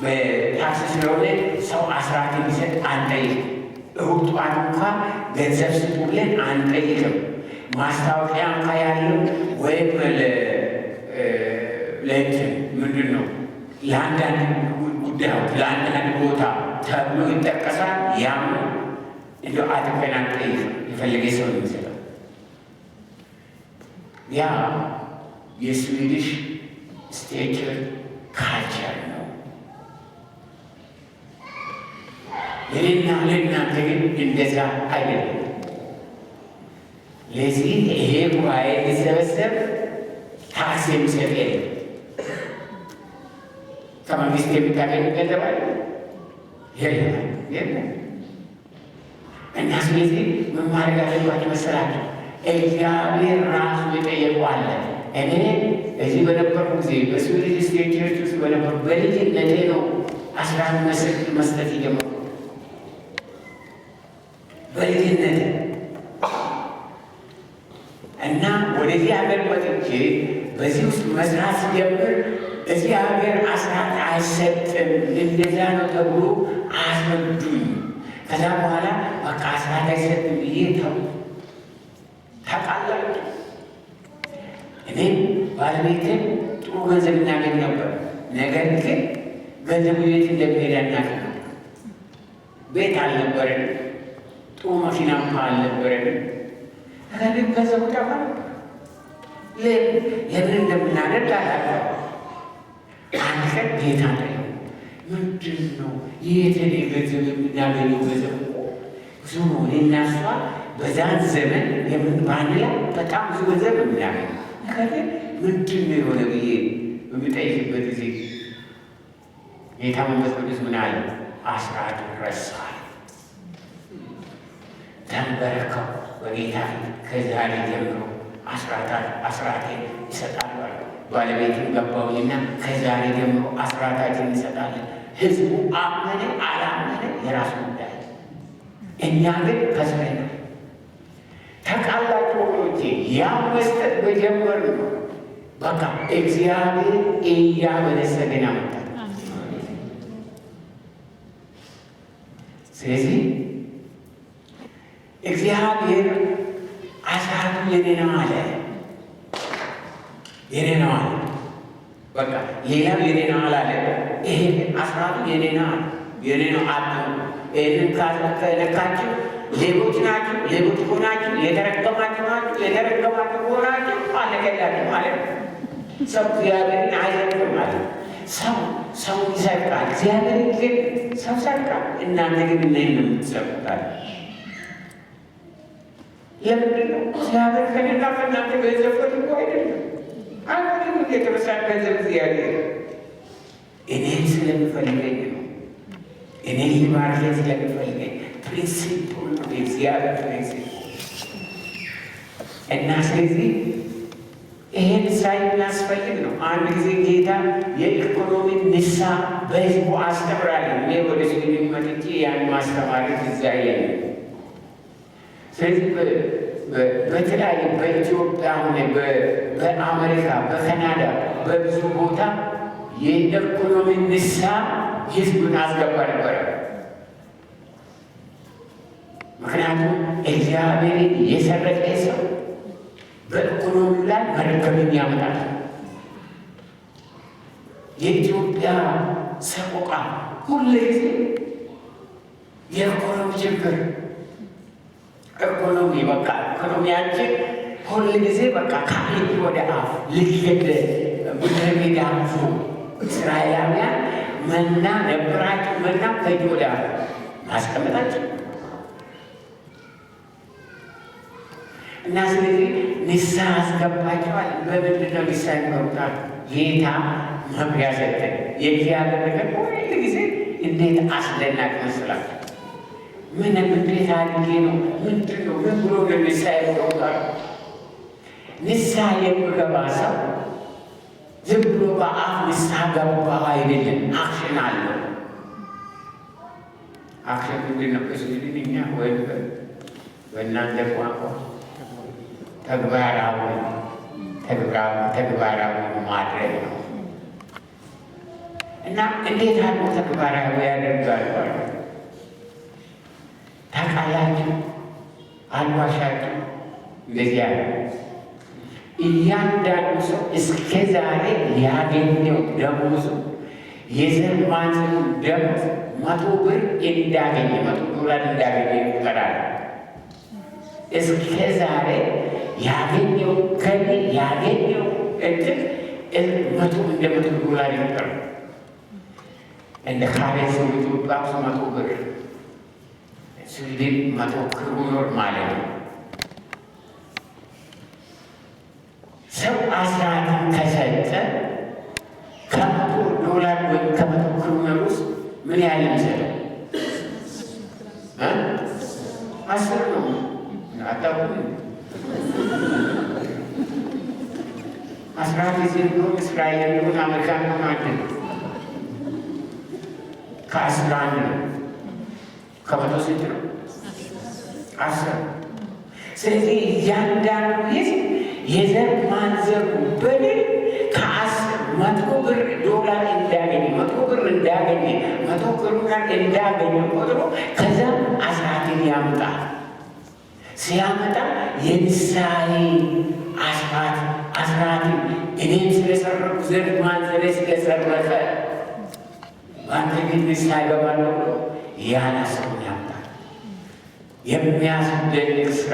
በታክስ ስለሆነ ሰው አስራት እንዲሰጥ አንጠይቅም። እሑድ ጠዋት እንኳ ገንዘብ ስጡልን አንጠይቅም። ማስታወቂያ እንኳ ያለው ወይም ለእንትን ምንድን ነው ለአንዳንድ ጉዳዮች ለአንዳንድ ቦታ ተብሎ ይጠቀሳል። ያም እንደ አጥብቀን አንጠይቅም። የፈለገ ሰው የሚሰጠው ያ የስዊዲሽ ስቴቸር ካልቸር ነው። ለእኔና ለእናንተ ግን እንደዛ አይደለም። ለዚህ ይሄ ጉባኤ ሊሰበሰብ ታክስ የሚሰጥ የለም። ከመንግስት የሚታገኝ ገንዘብ አለ የለም። እና ስለዚህ ምን ማድረግ አለባቸው መሰላቸው? እግዚአብሔር ራሱ የጠየቋለ። እኔ እዚህ በነበርኩ ጊዜ በስዊዲሽ ስቴት ቸርች ውስጥ በነበርኩ በልጅነቴ ነው አስራት መስጠት የጀመርኩ። በልጅነቴ እና ወደዚህ ሀገር መጥቼ በዚህ ውስጥ መስራት ሲጀምር እዚህ ሀገር አስራት አይሰጥም እንደዛ ነው ተብሎ አስረዱኝ። ከዛ በኋላ በቃ አስራት አይሰጥም ብዬ ታውቃላችሁ። እኔም ባለቤቴም ጥሩ ገንዘብ እናገኝ ነበር። ነገር ግን ገንዘቡ ቤት እንደሚሄድ አናውቅ ነበር። ቤት አልነበረን፣ ጥሩ መኪና እንኳ አልነበረን። ግን ገንዘቡ ጠፋ ነበር። ለምን እንደምናደርግ አላውቅም። አንድ ቀን ጌታ ነው ምንድን ነው የቴሌ ገንዘብ የምናገኘው? ገንዘብ ብዙ ነው። እኔና እሷ በዛን ዘመን በአንድ ላይ በጣም ብዙ ገንዘብ የምናገኘው ነገር ምንድን ነው የሆነ ብዬ በምጠይቅበት ጊዜ ጌታ መንፈስ ቅዱስ ምን አለ? አስራት ረሳል። ተንበረከው በጌታ ከዛሬ ጀምሮ አስራቴን ይሰጣሉ አለ። ባለቤትን ገባውኝና ከዛሬ ጀምሮ አስራታችን እንሰጣለን። ህዝቡ አመነ አላመነ የራሱ ጉዳይ። እኛ ግን ከስረኛ ተቃላችሁ ወገኖቼ። ያ መስጠት በጀመር ነው በቃ እግዚአብሔር እያበለጸገን አመጣ። ስለዚህ እግዚአብሔር አስራቱ የኔ ነው አለ። የኔ ነው አለ። በቃ ሌላው የኔ ነው አላለ። ይሄ አስራቱ የኔ ነው አለ። የኔ ነው አለ። ይህንን ከነካችሁ ሌቦች ናችሁ፣ ሌቦች ሆናችሁ የተረገማችሁ ናችሁ፣ የተረገማችሁ ሆናችሁ አለቀላችሁ ማለት ነው። ሰው እግዚአብሔርን አይዘቅም ማለት ሰው ይሰርቃል፣ እግዚአብሔር ግን ሰው ሰርቃል። እናንተ ግን እነይን ነው የምትሰርቁታል። ለምንድን ነው? እግዚአብሔር ከሌላ ከእናንተ ገንዘብ ፈልጎ አይደለም። አንድም የተመሳለ ገንዘብ እግዚአብሔር እኔን ስለሚፈልገኝ ነው። እኔን ሊባርከኝ ስለሚፈልገኝ ፕሪንሲፕል ነው የእግዚአብሔር ፕሪንሲፕል። እና ስለዚህ ይሄን ሳይናስፈልግ ነው። አንድ ጊዜ ጌታ የኢኮኖሚ ንሳ በህዝቡ አስተምራለሁ። እኔ ወደ ስዊድን መጥቼ ያን ማስተማር ትዛየ ነው። ስለዚህ በተለያየ በኢትዮጵያ ሆነ በአሜሪካ፣ በካናዳ በብዙ ቦታ የኢኮኖሚ ንሳ ህዝቡን አስገባ ነበረ። ምክንያቱም እግዚአብሔርን የሰረቀ ሰው በኢኮኖሚው ላይ መረከብን ያመጣል። የኢትዮጵያ ሰቆቃ ሁሉ ጊዜ የኢኮኖሚ ችግር ኢኮኖሚ በቃ ኢኮኖሚያችን ሁሉ ጊዜ በቃ ከእጅ ወደ አፍ ልክ ምድረ ሜዳ እስራኤላውያን መና ነበራቸው። መና ከእጅ ወደ አፍ ማስቀመጣቸው እና ስለዚህ ንስሐ አስገባቸዋል። በምንድን ነው ንስሐ የሚገቡት? ጌታ መምሪያ ሰጠን። የእግዚአብሔር ነገር ሁሉ ጊዜ እንዴት አስደናቂ መስላል። ምንም እንዴት አድርጌ ነው ምንድን ነው ምን ብሎ ንስሐ የሚገቡታል? ንስሐ የሚገባ ሰው ዝም ብሎ በአፍ ንስሐ ገባ አይደለም፣ አክሽን አለው። አክሽን ምንድን ነው? በስዊድንኛ ወይም በእናንተ ቋንቋ ተግባራዊ ማድረግ ነው። እና እንዴት አድርጎ ተግባራዊ ያደርጋሉ? ታውቃላችሁ፣ አልዋሻችሁ፣ እንደዚያ እያንዳንዱ ሰው እስከ ዛሬ ያገኘው ደሞዙ የዘር ማንዘሩ ደሞዝ $100 እንዳገኘ $100 እንዳገኘ ይቆጠራል። እስከ ዛሬ ያገኘው ያገኘው እንትን $100 ይቆጠራል። እንደ ካሬ ሰው ኢትዮጵያ ውስጥ $100 ስዊድን 100 ክሮኖር ማለት ነው። ሰው አስራትን ከሰጠ $100 ወይም $100 ክሮኖር ውስጥ ምን ያህል ይሰጣል? 10 ነው። አታውቁም? 10 ጊዜ ቢሆን እስራኤል ቢሆን አሜሪካ ቢሆን አንድ ነው። ከ11 ነው። ከመቶ ስንት ነው? 10። ስለዚህ እያንዳንዱ ሕዝብ የዘር ማንዘሩ በደል $100 እንዳገኘ $100 እንዳገኘ $100 ክሮኖር እንዳገኘ ቆጥሮ ከዛ አስራትን ያምጣል። ሲያመጣ የንስሐዬ አስራትን እኔም ስለሰረኩ ዘር ማንዘሬ ስለሰረቀ በአንተ ቤት ንስሐ እገባለሁ ብሎ ያላሰውን ያምጣል። የሚያስደንቅ ስራ።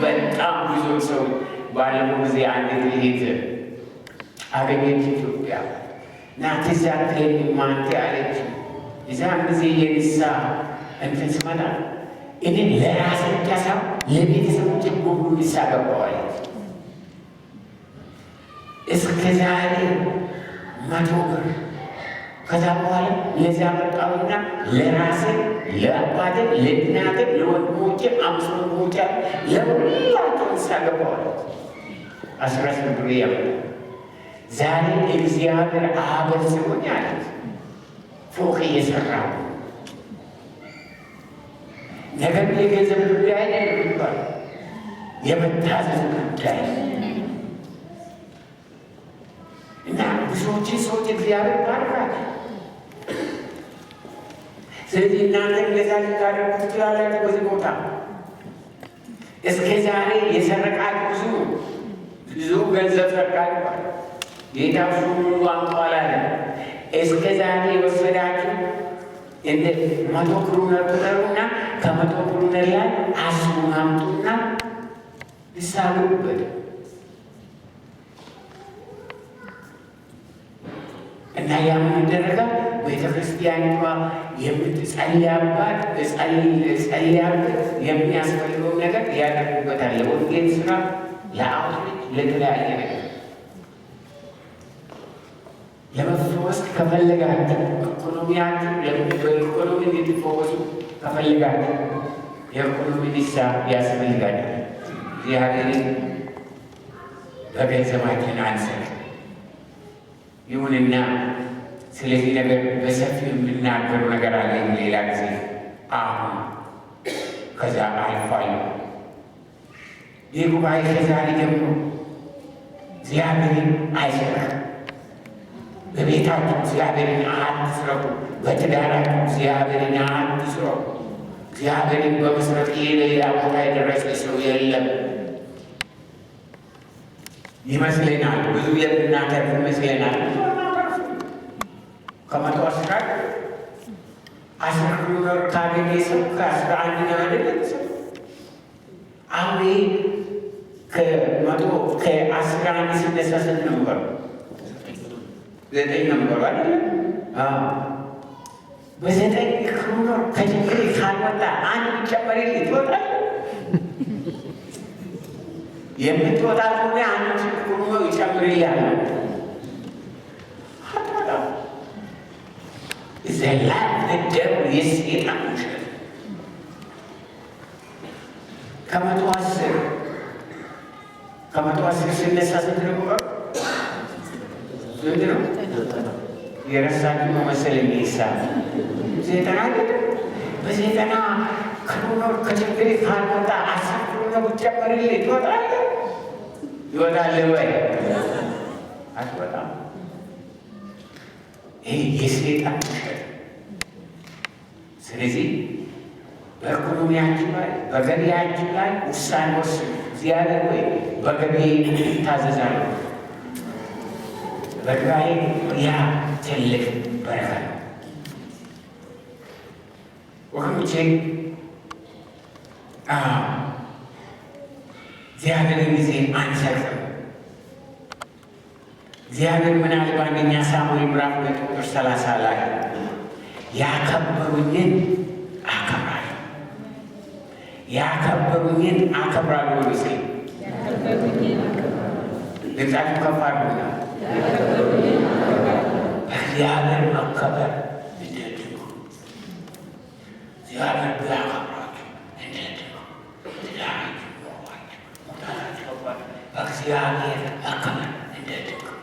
በጣም ብዙ ሰው ባለፈው ጊዜ አንዲት እህት አገኘች ኢትዮጵያ እና ትዝ አትለኝም አንተ አለች። የዛን ጊዜ የንስሐ እንትን ስመጣ እኔ ለራሴ ብቻ ሳይሆን ለቤተሰቦቼ ሁሉ ንስሐ ገባሁ አለች። እስከ ዛሬ $100 ከዛ በኋላ ለዚያ መጣሁና ለራሴ ለአባቴ ለእናቴ ለወንድሞቼ 5 ወንድሞቼ ለሁላቸው ንስሐ ገባሁ አለች። 18 ያመጣ ዛሬ እግዚአብሔር አበልጽጎኝ አለች። ፎቅ እየሰራሁ ነገር የገንዘብ ጉዳይ አይደለም ይባላል፣ የመታዘዝ ጉዳይ እና ብዙዎችን ሰዎች እግዚአብሔር ባርካል። ስለዚህ እናንተ እንደዛ ልታደርጉ ትችላላችሁ። በዚህ ቦታ እስከ ዛሬ የሰረቃችሁ ብዙ ገንዘብ ሰርቃችኋል። ጌታ ሁሉ አንቋላለ። እስከ ዛሬ የወሰዳችሁ እንደ $100 ክሮኖር ቁጠሩና ከ100 ክሮኖር ላይ 10 አምጡና ይሳሉበት እና ያምን ይደረጋል። ቤተክርስቲያኒቷ የምትጸልያባት ጸልያበት የሚያስፈልገው ነገር ያደርጉበታል። ለወንጌል ስራ፣ ለአውትሪች፣ ለተለያየ ነገር ለመፈወስ ከፈለጋችሁ ኢኮኖሚያችሁ በኢኮኖሚ እንድትፈወሱ ከፈለጋችሁ የኢኮኖሚ ንስሐ ያስፈልጋል። እግዚአብሔርን በገንዘባችን አንሰር። ይሁንና ስለዚህ ነገር በሰፊው የምናገሩ ነገር አለኝ ሌላ ጊዜ። አሁን ከዛ አልፏል። ይህ ጉባኤ ከዛሬ ጀምሮ እግዚአብሔርን አይሰራም። በቤታችሁ እግዚአብሔርን አትስረቁ። በትዳራችሁ እግዚአብሔርን አትስረቁ። እግዚአብሔርን በመስረቅ ሌላ ቦታ የደረሰ ሰው የለም ይመስለናል። ብዙ የምናተርፍ ይመስለናል። ከ100 10 ክሮኖር ካገኘ ሰው ከ11 ነው አይደለም ሰው አሁን ከ11 ሲነሳ ስንት ነበር? 9 ነበር አይደለም? በ9 ክሮኖር ከችግር ካልወጣ አንድ ቢጨመርልኝ ትወጣለህ? የምትወጣ ከሆነ አንድ ክሮኖር ይጨምርልሃል። አትወጣም። ዘላን ደብር የሰይጣን ውሸት። ከ110 ሲነሳ ስንት ነው? ስንት ነው? የረሳችሁ ነው መሰለኝ። ሂሳብ ዘጠና በዘጠና ክሩኖር ከችግር ካልወጣ 10 ክሩኖር ብትጨምርልኝ ትወጣለህ? ይወጣል ወይ? አትወጣም። ይህ የሰይጣን ውሸት። ስለዚህ በኢኮኖሚያችን ላይ በገቢያችን ላይ ውሳኔ ወስኑ። እግዚአብሔር ወይ በገቢ ታዘዛለሁ። በግራዬ ያ ትልቅ በረከት ነው ወገኖቼ። እግዚአብሔርን ጊዜ አንሰጥም። እግዚአብሔር ምን አለ በአንደኛ ሳሙኤል ምዕራፍ 2 ቁጥር 30 ላይ ያከበሩኝን አከብራለሁ፣ ያከበሩኝን አከብራለሁ ብሎ ሲ ድምፃችሁ ከፍ አድርጉና በእግዚአብሔር መከበር እንዴት ነው? እግዚአብሔር ቢያከብራችሁ እንዴት ነው? በእግዚአብሔር መከበር እንዴት ነው?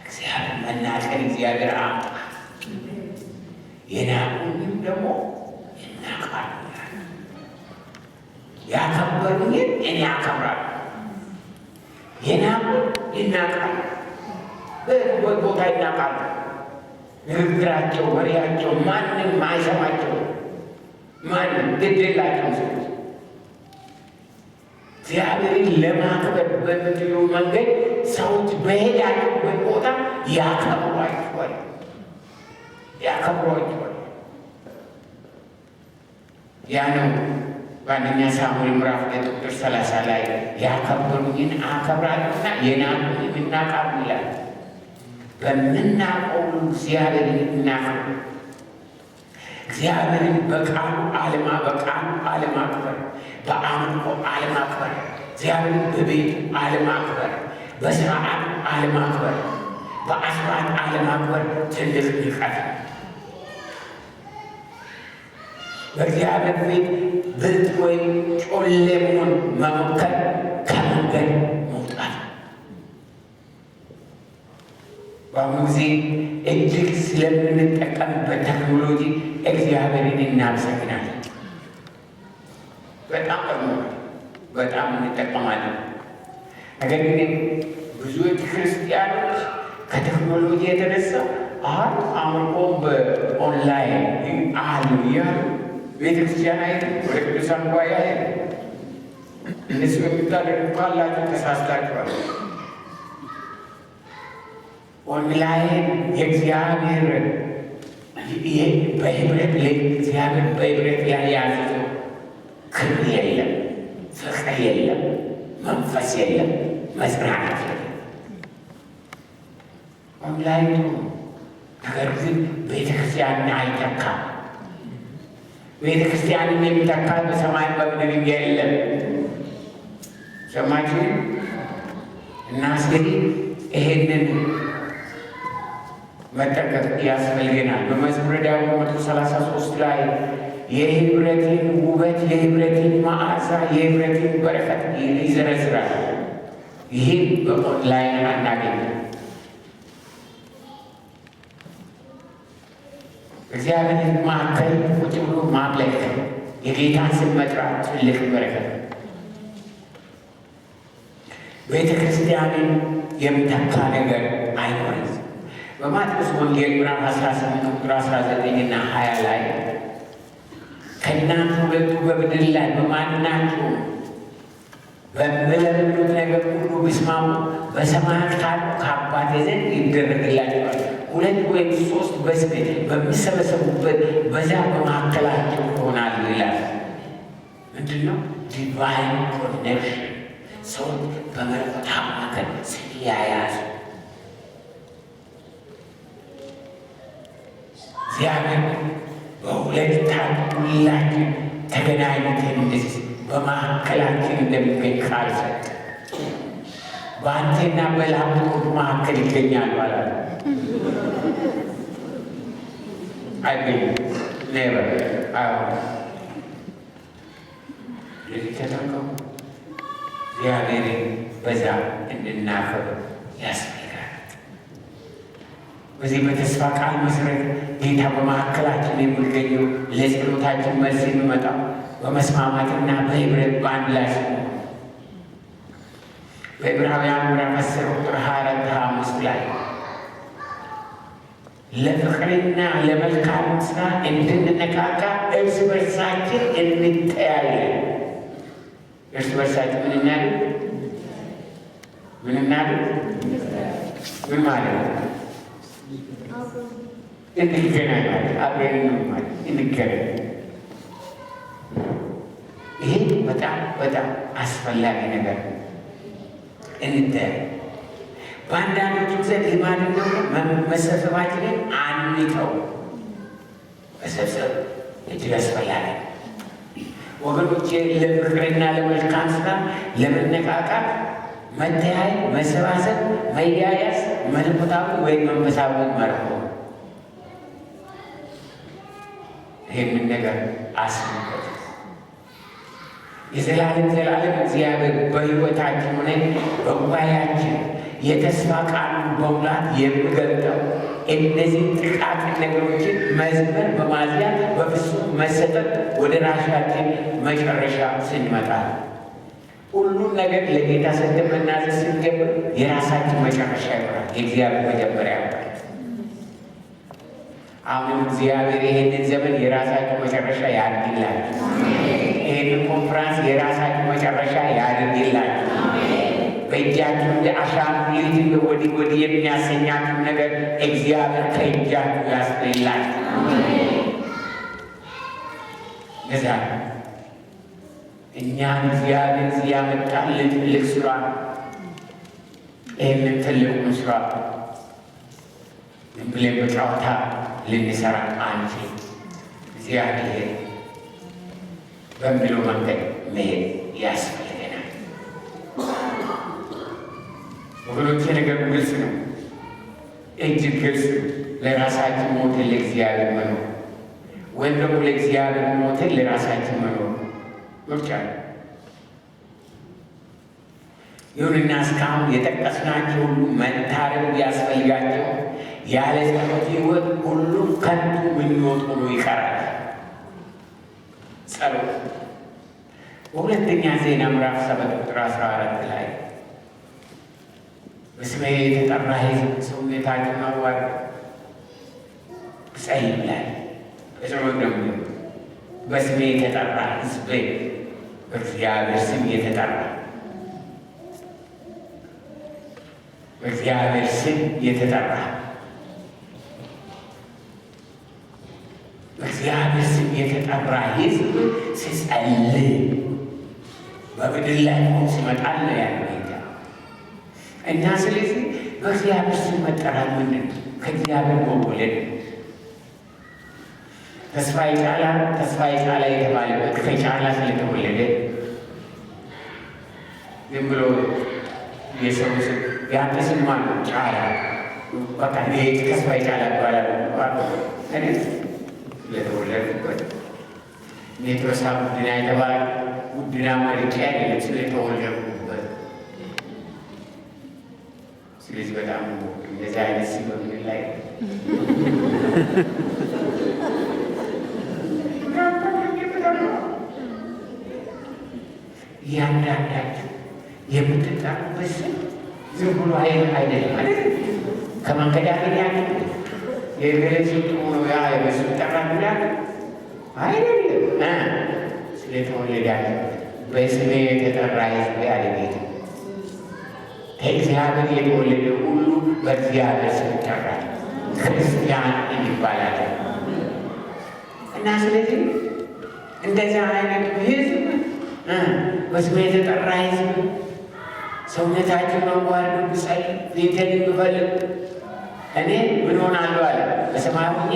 እግዚአብሔር መናገር እግዚአብሔር አምጣ የናቁኝም ደግሞ ይናቃሉ። ያከበሩኝን እኔ አከብራለሁ፣ የናቁ ይናቃሉ። በህይወት ቦታ ይናቃሉ። ንግግራቸው፣ ወሬያቸው ማንም አይሰማቸው፣ ማንም ግድ የላቸውም። ሰዎች እግዚአብሔርን ለማክበር በምትሉ መንገድ ሰዎች በሄዳችሁበት ቦታ ያከብሯችኋል፣ ያከብሯችኋል። ያ ነው በአንደኛ ሳሙኤል ምዕራፍ 2 ቁጥር 30 ላይ ያከበሩኝን አከብራለሁና የናቁኝን ይናቃሉ ይላል። በምናውቀው እግዚአብሔርን እናክብር። እግዚአብሔርን በቃሉ አለማክበር፣ በአምልኮ አለማክበር፣ እግዚአብሔርን በቤቱ አለማክበር፣ በስርዓቱ አለማክበር፣ በአስራት አለማክበር ትልቅ ንቀት ነው። በእግዚአብሔር ቤት ብልጥ ወይም ጮሌ መሆን መሞከር ከመንገድ መውጣት። በአሁኑ ጊዜ እጅግ ስለምንጠቀምበት ቴክኖሎጂ እግዚአብሔርን እናመሰግናለን። በጣም እንጠቀማለን። ነገር ግን ብዙዎች ክርስቲያኖች ከቴክኖሎጂ የተነሳ አምልኮ በኦንላይን አሉ እያሉ ቤተክርስቲያን አይደል ወደ ቅዱሳን ጉባኤ አይደል። እነሱ የምታደርጉ ካላችሁ ተሳስታችኋል። ኦንላይን የእግዚአብሔር በህብረት እግዚአብሔር በህብረት ያያዘው ክብር የለም፣ ፍቅር የለም፣ መንፈስ የለም፣ መጽናናት የለም። ኦንላይን ነገር ግን ቤተክርስቲያንን አይተካም። ቤተክርስቲያንን የሚተካ በሰማይ በምድር የለም። ሰማችሁ? እና ስለዚህ ይሄንን መጠንቀቅ ያስፈልገናል። በመዝሙረ ዳዊት 133 ላይ የህብረትን ውበት፣ የህብረትን መዓዛ፣ የህብረትን በረከት ይዘረዝራል። ይህን በኦንላይን አናገኝም። እግዚአብሔርን ማዕከል ቁጭ ብሎ ማምለክ፣ የጌታን ስም መጥራት ትልቅ በረከት። ቤተ ክርስቲያንን የሚተካ ነገር አይኖርም። በማቴዎስ ወንጌል ምዕራፍ 18 ቁጥር 19 እና 20 ላይ ከእናንተ ሁለቱ በምድር ላይ በማናቸው በምትለምኑት ነገር ሁሉ ቢስማሙ በሰማያት ካለው ከአባቴ ዘንድ ይደረግላቸዋል። 2 ወይም 3 በስሜ በሚሰበሰቡበት በዛ በመካከላቸው ይሆናሉ ይላል። ምንድን ነው? ዲቫይን ኮኔክሽን። ሰዎች በመለኮታዊ መካከል ሲያያዙ እግዚአብሔር በሁለታችን ሁላችን ተገናኝተን እንደዚህ በመካከላችን እንደሚገኝ ቃል ሰጠ። በአንቴና በላፕቶፕ መካከል ይገኛሉ አላለ። አይገኝም። ኔቨር ለዚህ ተጠንቀቁ። እግዚአብሔርን በዛ እንድናከብር ያስፈልጋል። በዚህ በተስፋ ቃል መሰረት ጌታ በመካከላችን የሚገኘው ለጸሎታችን መልስ የሚመጣው በመስማማትና በህብረት በአንድ ላይ ሲሆን በዕብራውያን ምዕራፍ 10 ቁጥር 24-25 ላይ ለፍቅርና ለመልካም ሥራ እንድንነቃቃ እርስ በርሳችን እንተያየን። እርስ በርሳችን ምን እናድርግ? ምን እናድርግ? ምን ማለት ነው? እንገናኝ ማለት አብረን ነው ማለት እንገናኝ። ይሄ በጣም በጣም አስፈላጊ ነገር ነው። እንተያይ። በአንዳንዶቹ ዘንድ ልማድ እንደሆነ መሰብሰባችንን አንተው። መሰብሰብ እጅግ አስፈላጊ ወገኖቼ። ለፍቅርና ለመልካም ሥራ ለመነቃቃት መተያይ፣ መሰባሰብ፣ መያያዝ መለኮታዊ ወይም መንፈሳዊ መርሆ። ይህንን ነገር አስቡበት። የዘላለም እግዚአብሔር በሕይወታችን ሆነ በጉባኤያችን የተስፋ ቃሉን በሙላት የሚገልጠው እነዚህ ጥቃቅን ነገሮችን መዝመር በማዝያት በፍጹም መሰጠት ወደ ራሳችን መጨረሻ ስንመጣ ሁሉም ነገር ለጌታ ሰጥተን መናዘዝ ስንጀምር የራሳችን መጨረሻ ይሆናል። የእግዚአብሔር መጀመሪያ ይሆናል። አሁንም እግዚአብሔር ይሄንን ዘመን የራሳችሁ መጨረሻ ያድርግላችሁ። ይሄንን ኮንፍራንስ የራሳችሁ መጨረሻ ያድርግላችሁ። በእጃችሁ እንደ አሻንጉሊት ወዲህ ወዲህ የሚያሰኛችሁ ነገር እግዚአብሔር ከእጃችሁ ያስጥላችሁ። ለዛ እኛን እግዚአብሔር ያመጣልን ትልቅ ስራ፣ ይህንን ትልቁን ስራ ዝም ብለን በጨዋታ ልንሰራ አንችል። እግዚአብሔር በሚለው መንገድ መሄድ ያስፈልገናል። ወገኖቼ ነገሩ ግልጽ ነው፣ እጅግ ግልጽ ነው። ለራሳችን ሞተን ለእግዚአብሔር መኖር ወይም ደግሞ ለእግዚአብሔር ሞተን ለራሳችን መኖር ምርጫ ነው። ይሁንና እስካሁን የጠቀስናቸው ሁሉ መታረም ቢያስፈልጋቸው ያለ ጸሎት ሕይወት ሁሉም ከንቱ ምኞት ሆኖ ይቀራል። ጸሎት በሁለተኛ ዜና ምዕራፍ 7 ቁጥር 14 ላይ በስሜ የተጠራ ሕዝብ ሰውነታችሁን አዋርዱ ጸልዩ ይላል። በጸሎት ደግሞ በስሜ የተጠራ ሕዝብ በእግዚአብሔር ስም የተጠራ በእግዚአብሔር ስም የተጠራ በእግዚአብሔር ስም የተጠራ ሕዝብ ሲጸልይ በምድር ላይ ሆኖ ሲመጣል ነው ያለው እና ስለዚህ በእግዚአብሔር ስም መጠራት ምንድን ነው? ከእግዚአብሔር መወለድ ተስፋዬ ጫላ የተባለበት ከጫላ ስለተወለደ ዝም ብሎ የሰው ስም ያንተ ስም ማን ነው? ጫላ በቃ ተስፋዬ ጫላ ይባላል። እኔ ስለተወለድኩበት ሜትሮሳ ጉድና የተባለ ጉድና መርጬ አይደለም ስለተወለድኩበት። ስለዚህ በጣም እንደዚህ አይነት ስም በምድር ላይ እያንዳንዳችሁ የምትጠሩበት ስም ዝም ብሎ አይደለም ማለት ከመንገዳገኛችሁ የገለጽ ሆኖ ያ የበሱ ጠራ ብላል አይደለም። ስለተወለዳችሁ በስሜ የተጠራ ሕዝብ ያለ ጌታ ከእግዚአብሔር የተወለደ ሁሉ በእግዚአብሔር ስም ይጠራል፣ ክርስቲያን ይባላል። እና ስለዚህ እንደዚያ አይነት ሕዝብ በስሜ የተጠራ ሕዝብ ሰውነታችሁን አዋርዱ ብጸልዩ ፊቴን ብፈልግ እኔ ምን ሆናለሁ አለ በሰማይ ሆኜ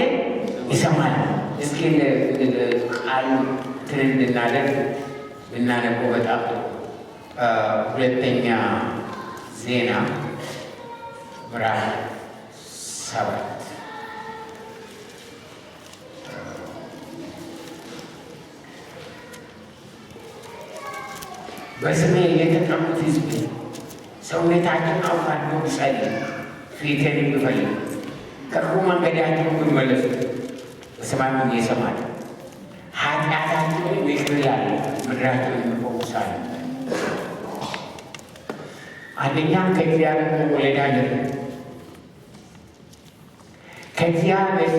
ይሰማል። እስኪ ቃሉ እንትን እንድናደርግ ብናነበው በጣም ሁለተኛ ዜና ምዕራፍ 7 በስሜ የተጠሩት ሕዝብ ሰውነታችሁን አዋርዱ ብጸልዩ ፊቴን ብፈልጉ ከክፉ መንገዳቸው ይመለሱ በሰማይ ይሰማል። ኃጢአታቸውን ይቅር ይላል፣ ምድራቸውን ይፈውሳል። አንደኛ ከእግዚአብሔር መወለድ አለብን። ከእግዚአብሔር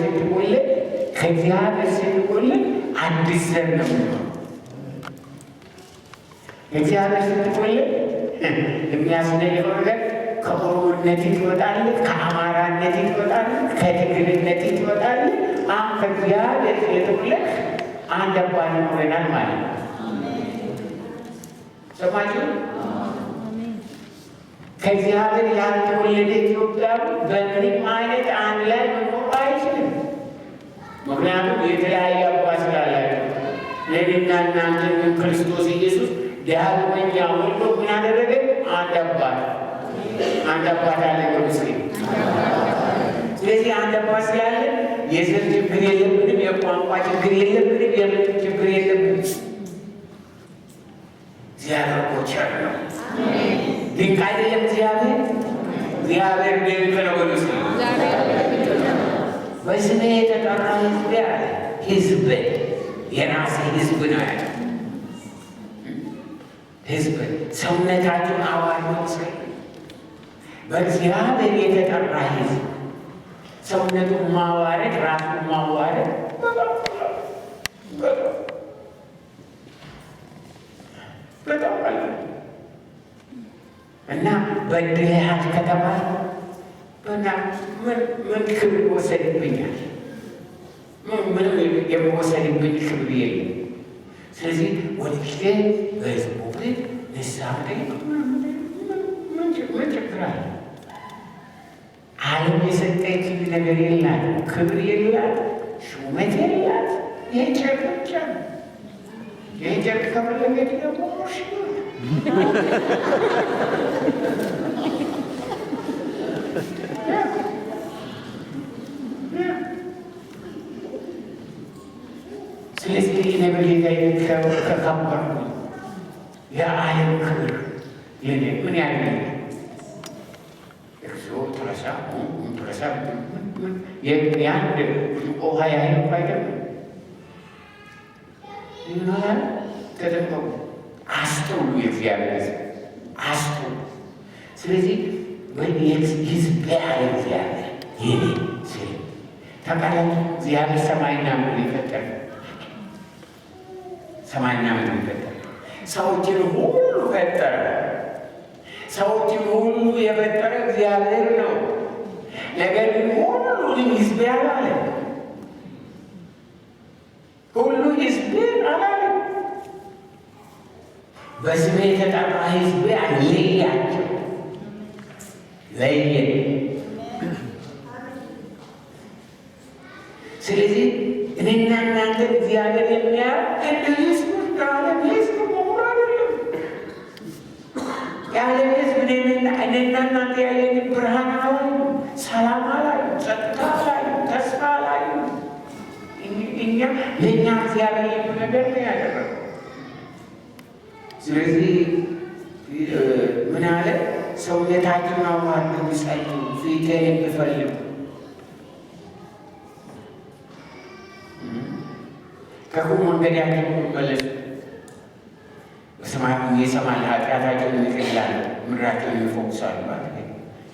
ስትወለድ አዲስ ዘር ነው። እግዚአብሔር ስትወለድ የሚያስደንቀው ነገር ከኦሮሞነት ትወጣለህ፣ ከአማራነት ትወጣለህ፣ ከትግርነት ትወጣለህ። አሁን ከእግዚአብሔር ስለተወለድ አንድ አባት ይኖረናል ማለት ነው። ሰማችሁ? ከእግዚአብሔር ያልተወለደ ኢትዮጵያዊ በምንም አይነት አንድ ላይ መኖር አይችልም። ምክንያቱም የተለያየ አባት ስላላቸው። ለእኔና እናንተ ግን ክርስቶስ ኢየሱስ ዳግመኛ ወልዶ ምን አደረገ? አንድ አባት አለ በምስኪን። ስለዚህ አንድ አባት ስላለ የዘር ችግር የለብንም፣ የቋንቋ ችግር የለብንም፣ የምንም ችግር የለብንም። እግዚአብሔር እኮ ቸር ነው። ድንቅ አይደለም? እግዚአብሔር ድንቅ ነው። በምስኪን በስሜ የተጠራ ሕዝብ ያለ ሕዝብ የራሴ ሕዝብ ነው ያለ ሕዝብ ሰውነታቸውን አዋርደው በእግዚአብሔር የተጠራ ሕዝብ ሰውነቱን ማዋረድ ራሱን ማዋረድ በጣም ቀላል እና በድለሃል ከተባለ እና ምን ክብር ይወሰድብኛል? ምንም የሚወሰድብኝ ክብር የለም። ስለዚህ ወድቄ በሕዝቡ ፊት ንስሐ ምን ችግር አለ? ዓለም የሰጠችኝ ነገር የላት፣ ክብር የላት፣ ሹመት የላት። ይህ ጨርቅ ብቻ ነው። ይህ ጨርቅ ከፈለገች ደግሞ ሽ ስለዚህ ነገር ጌታ ከከበርኩ የዓለም ክብር የኔ ምን ያለ እግዚኦ ትረሳ የአንድ ውሃ ያህል እኮ አይደለም። ይሆናል ተጠንቀቁ፣ አስተውሉ፣ የእግዚአብሔር አስተውሉ። ስለዚህ ሕዝብ ያለ እግዚአብሔር የኔ ስል ተቃላቱ እግዚአብሔር ሰማይና ምድር የፈጠረ ሰማይና ምድር የፈጠረ ሰዎችን ሁሉ ፈጠረ። ሰዎችን ሁሉ የፈጠረ እግዚአብሔር ነው። ነገር ግን ሁሉንም ሕዝብ አላለ። ሁሉ ሕዝብ አላለ። በስሜ የተጠራ ሕዝብ ለያቸው፣ ለየ። ስለዚህ እኔና እናንተ እግዚአብሔር የሚያየው እንደ ሕዝብ ከዓለም ሕዝብ መሆን አይደለም። የዓለም ሕዝብ እኔና እናንተ ያለን ብርሃን አላዩ፣ ሰላም አላዩ፣ ጸጥታ አላዩ፣ ተስፋ አላዩ። እኛ ለእኛ እግዚአብሔር ልዩ ነገር ነው ያደረገው። ስለዚህ ምን አለ? ሰውነታችሁን አዋርደው ይጸልዩ፣ ፊቴን ብፈልጉ ከክፉ መንገዳቸው ይመለሱ፣ በሰማይ ይሰማል፣ ኃጢአታቸውን ይቅር ይላል፣ ምድራቸውን ይፈውሳል። ማለት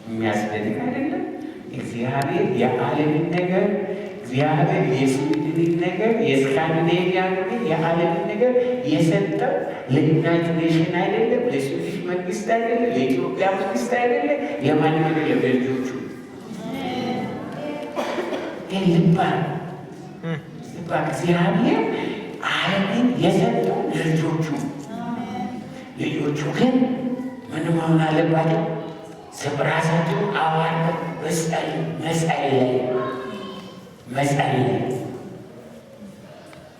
የሚያስደንቅ አይደለም? እግዚአብሔር የዓለምን ነገር እግዚአብሔር የስዊድንን ነገር የስካንዲኔቪያንን የዓለምን ነገር የሰጠው ለዩናይትድ ኔሽን አይደለም፣ ለስዊዲሽ መንግስት አይደለም፣ ለኢትዮጵያ መንግስት አይደለም፣ የማንም አይደለም፣ ለልጆቹ ልባ እግዚአብሔር ዓለምን የሰጠው ለልጆቹ። ልጆቹ ግን ምን መሆን አለባቸው? ራሳቸውን አዋርደው መጸለይ።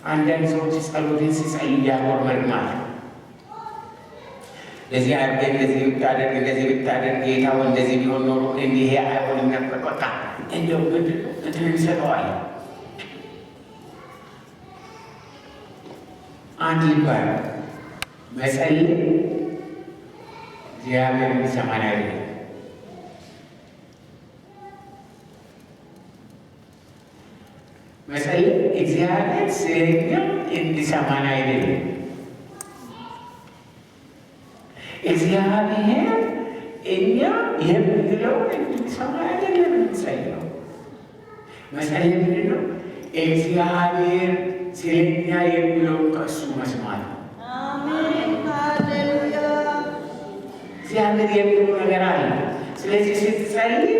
አንዳንድ ሰዎች ጸሎትን ሲጸልዩ ያቆርመድማል። ለዚህ አድርገህ እንደዚህ ብታደርግ ጌታው እንደዚህ ቢሆን ኖሮ እንዲህ አይሆንም ነበር። በቃ እንደው እንትን ይሰጠዋል። አንድ ይባል መጸለይ እግዚአብሔር የሚሰማን አይደለም። መጸለይ እግዚአብሔር ስለኛ እንዲሰማን አይደለም። እግዚአብሔር እኛ የምንለው እንዲሰማ አይደለም የምንጸልየው። መጸለይ ምንድን ነው? እግዚአብሔር ስለኛ የሚለው ከእሱ መስማት ነው። እግዚአብሔር የሚለው ነገር አለ። ስለዚህ ስትጸልይ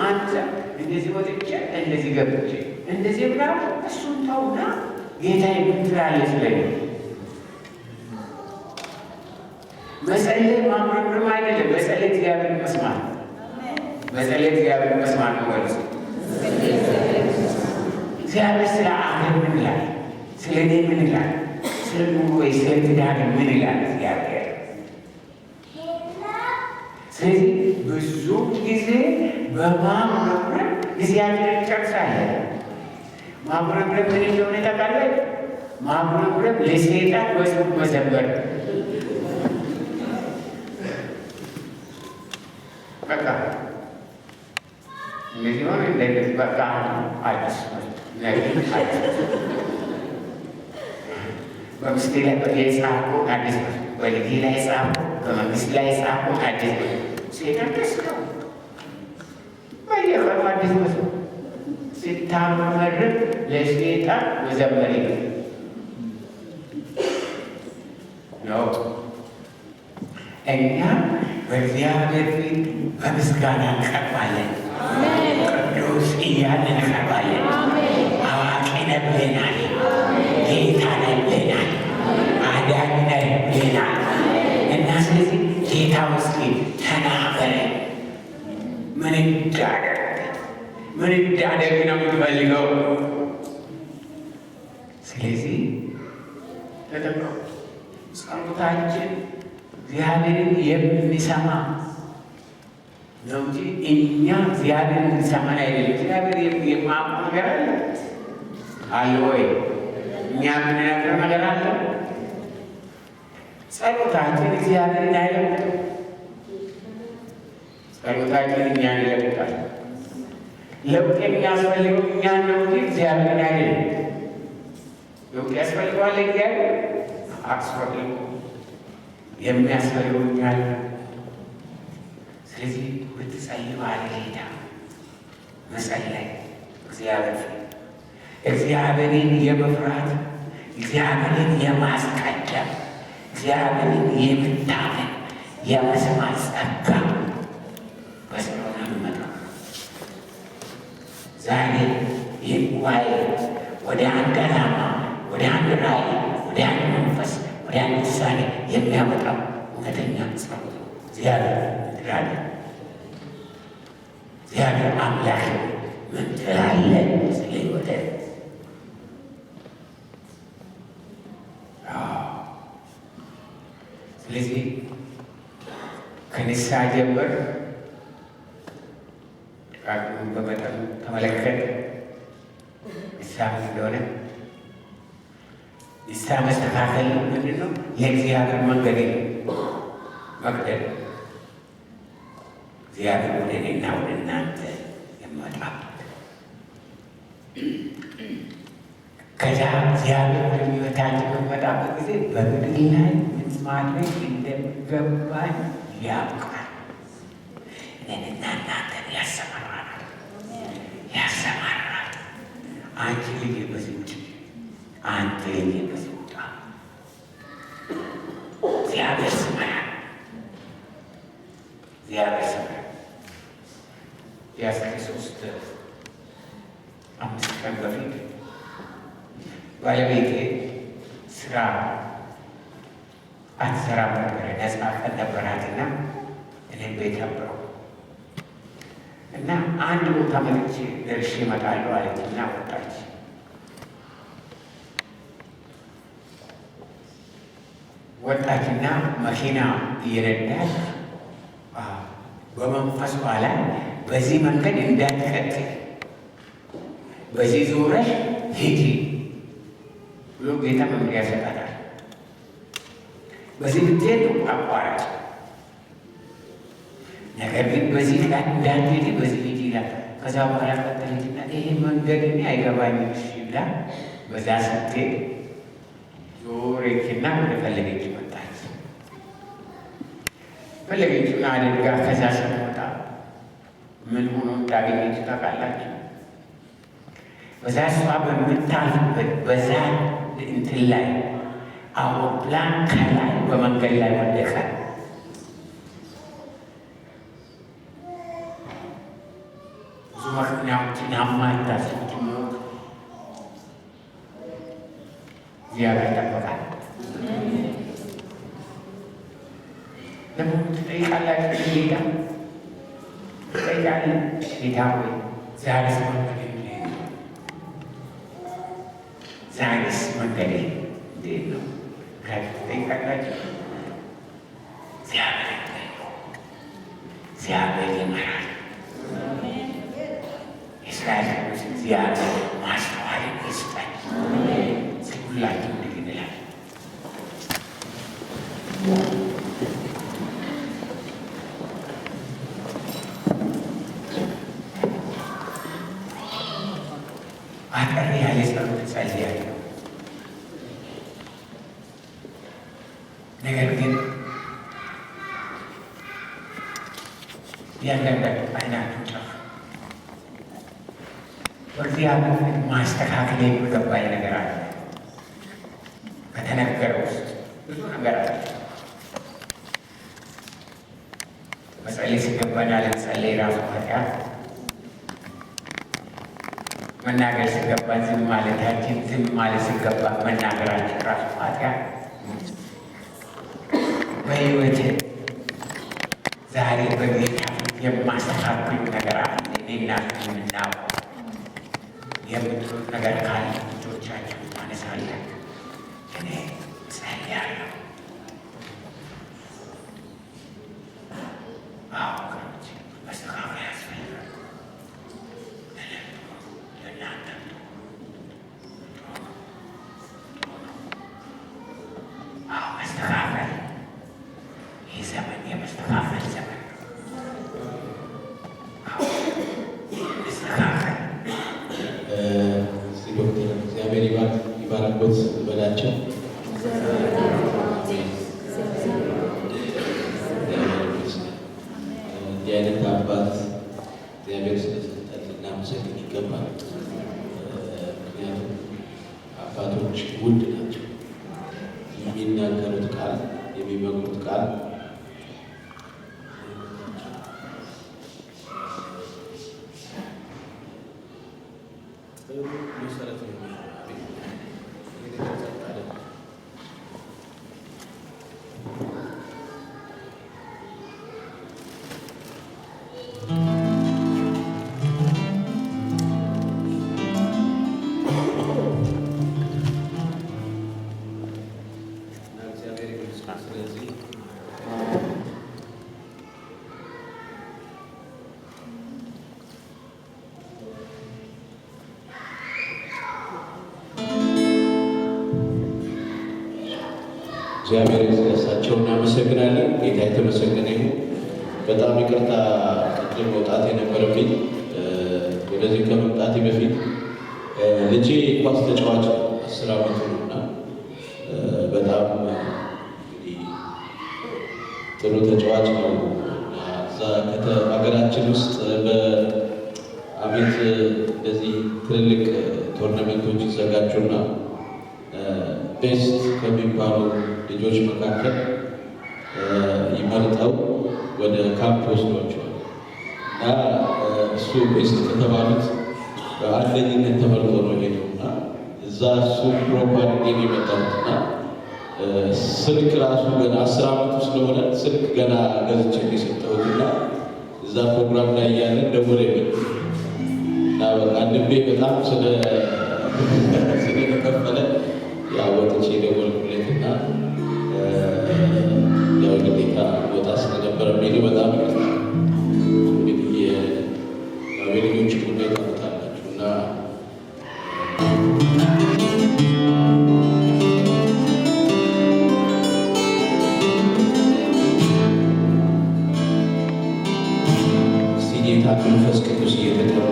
አንተ እንደዚህ ወጥቼ እንደዚህ ገብቼ እንደዚህ ብላ እሱን ተውና ጌታ የምትላለህ ስለኝ መጸለይ ማምረም አይደለም። መጸለይ እግዚአብሔር መስማት ነው። መጸለይ እግዚአብሔር መስማት ነው። ወይስ እግዚአብሔር ስለ አገር ምን ይላል? ስለ እኔ ምን ይላል? ስለ ኑሮዬ፣ ስለ ትዳሬ ምን ይላል እግዚአብሔር? ስለዚህ ብዙ ጊዜ በማምረም ጊዜያችንን እንጨርሳለን። ማምረም ምን እንደሆነ ታውቃለህ? ማምረም ለሰይጣን መዝሙር መዘመር በቃ እንደዚህ ሆነ እንደዚህ በቃ አዲስ በሚስቴ ላይ የጻፍኩ አዲስ በልጄ ላይ የጻፍኩ በመንግስት ላይ የጻፍኩ አዲስ ሴጣን ደስ ነው። በየቀኑ አዲስ መስሎ ስታመርቅ ለሴጣን መዘመር ነው። እኛ በእግዚአብሔር ፊት በምስጋና እንቀርባለን። ቅዱስ እያልን እንቀርባለን። አዋቂ ነህ ብለናል። ጌታ ነህ ብለናል። አዳኝ ነህ ብለናል። እና ስለዚህ ጌታ ውስጥ ተናገረ። ምን እንዳደርግ ነው የምትፈልገው? ስለዚህ ተጠቀሙ። ጸሎታችን እግዚአብሔርን የሚሰማ ነው እንጂ እኛ እግዚአብሔርን እንሰማን አይደለም። እግዚአብሔር የማያውቀው ነገር አለ ወይ? እኛ የምንነግረው ነገር አለ? ጸሎታችን እግዚአብሔርን አይለውጥም። ጸሎታችን እኛን ይለውጣል። ለውጥ የሚያስፈልገው እኛን ነው እንጂ እግዚአብሔርን አይደለም። ለውጥ ያስፈልገዋል እግዚአብሔር አስፈልገው የሚያስፈልገው እኛን። ስለዚህ ብትጸልዩ አለ ጌታ መጸለይ እግዚአብሔር እግዚአብሔርን የመፍራት እግዚአብሔርን የማስቀደም እግዚአብሔርን የምታመን የመስማት ጸጋ በስለሆነ የሚመጣው ዛሬ ይህ ጉባኤ ወደ አንድ ዓላማ፣ ወደ አንድ ራዕይ፣ ወደ አንድ መንፈስ፣ ወደ አንድ ውሳኔ የሚያመጣው እውነተኛ ጸሎት ነው። እግዚአብሔር ትላለህ፣ እግዚአብሔር አምላክ ምን ትላለህ ስለ ሕይወቴ? ስለዚህ ከንስሐ ጀምር ጥቃቅኑን በመጠኑ ተመለከት። ንስሐ ምን እንደሆነ ንስሐ መስተካከል ምንድን ነው? የእግዚአብሔር መንገድ መቅደል እግዚአብሔር ወደ እኔና ወደ እናንተ የመጣበት ከዛ እግዚአብሔር ወደ ሕይወታችን በሚመጣበት ጊዜ በምድር ላይ ምን ማድረግ እንደሚገባን ያውቃል። እኔንና እናንተን ያሰማራናል። አንቺ ልጅ በዚህ ውጭ፣ አንተ ልጅ በዚህ ውጣ። እግዚአብሔር ስማያል። እግዚአብሔር ስማያል። የአስራ 5 ቀን በፊት ባለቤቴ ስራ አትሰራም ነበረ። ነፃ ቀን ነበራትና እኔም ቤት ነበረው እና አንድ ቦታ መጥቼ ደርሼ እመጣለሁ አለችና ወጣች። ወጣችና መኪና እየነዳች በመንፈሷ ላይ በዚህ መንገድ እንዳትቀጥል፣ በዚህ ዞረሽ ሂጂ ብሎ ጌታ መምሪያ ሰጣታል። በዚህ ብትሄድ አቋራጭ፣ ነገር ግን በዚህ ቃል እንዳትሄጂ በዚህ ሂጂ ይላል። ከዛ በኋላ ቀጠለችና ይህ መንገድ እኔ አይገባኝም ሄዳ በዛ ስትሄድ ዞሬችና ወደ ፈለገች መጣች። ፈለገችና አድርጋ ከዛ ስትወጣ ምን ሆኖ እንዳገኘች ታውቃላችሁ? በዛ እሷ በምታልፍበት በዛ እንትን ላይ አውሮፕላን ከላይ በመንገድ ላይ ወደቀ። ብዙ መኪናዎችን ያማታ ስትሞት እግዚአብሔር ጠበቃል። ለምን ትጠይቃላችሁ? ጌታ ትጠይቃለህ? ጌታ ሆይ ዛሬስ መንገዴ ዛሬስ መንገዴ እንዴት ነው? ትጠይቃላችሁ። እግዚአብሔር ይመራል። እስራኤል እግዚአብሔር ማስተዋል ይስጣል። ሁላችን እንድንላል አጠር ያለ ጸሎት ጸልያለሁ። ነገር ግን ያንዳንዳችሁ አይናችሁ ጨፍ በእግዚአብሔር ማስተካከል የሚገባኝ ነገር አለ። ከተነገረው ውስጥ ብዙ ነገር አለ። መጸለይ ሲገባን አለመጸለይ ራሱ ኃጢአት፣ መናገር ሲገባን ዝም ማለታችን፣ ዝም ማለት ሲገባ መናገራችን ራሱ ኃጢአት። በሕይወቴ ዛሬ በጌታ የማስተካክሉ ነገር አለ። እኔና የምናውቀው የምትሉት ነገር ካለ ልጆቻችሁ ታነሳለን። እኔ ጸልያለሁ። ወገኖች መስተካከል ያስፈልጋል። ለእናንተ መስተካከል፣ ይህ ዘመን የመስተካከል ዘመን መስተካከል። ዶክተር እግዚአብሔር ይባርኮት በላቸው። እንዲህ አይነት አባት እግዚአብሔር ስለሰጠን ልናመሰግን ይገባል። ምክንያቱም አባቶች ውድ ናቸው። የሚናገሩት ቃል፣ የሚመክሩት ቃል መሰረት ነው። ስለዚህ እግዚአብሔር ስለሳቸው እናመሰግናለን። ጌታ የተመሰገነ ይሁን። በጣም ይቅርታ ቅድም መውጣት የነበረብኝ ወደዚህ ከመምጣቴ በፊት ልጄ ኳስ ተጫዋች 10 ዓመቱ ነው እና በጣም እንግዲህ ጥሩ ተጫዋች ነው። እዛ ሀገራችን ውስጥ በአመት እንደዚህ ትልልቅ ቶርናመንቶች ይዘጋጁና ቤስት ከሚባሉ ልጆች መካከል ይመርጠው ወደ ካምፕ ወስዷቸዋል እና እሱ ቤስት ከተባሉት በአንደኝነት ተመርጦ ነው ሄደው እና እዛ እሱ ፕሮፓር ጌም የመጣሁት እና ስልክ ራሱ ገና 10 ዓመቱ ስለሆነ ስልክ ገና ገዝቼ የሰጠሁት እና እዛ ፕሮግራም ላይ እያለን ደወለልኝ እና በቃ ልቤ በጣም ስለተከፈለ ያወጥቼ ደወልኩለትና ያው ግዴታ ቦታ ስለነበረ ሄዱ። በጣም እንግዲህ የቤልጆች ጉዳይ ታውቃላችሁ እና ጌታ መንፈስ ቅዱስ እየተጠራ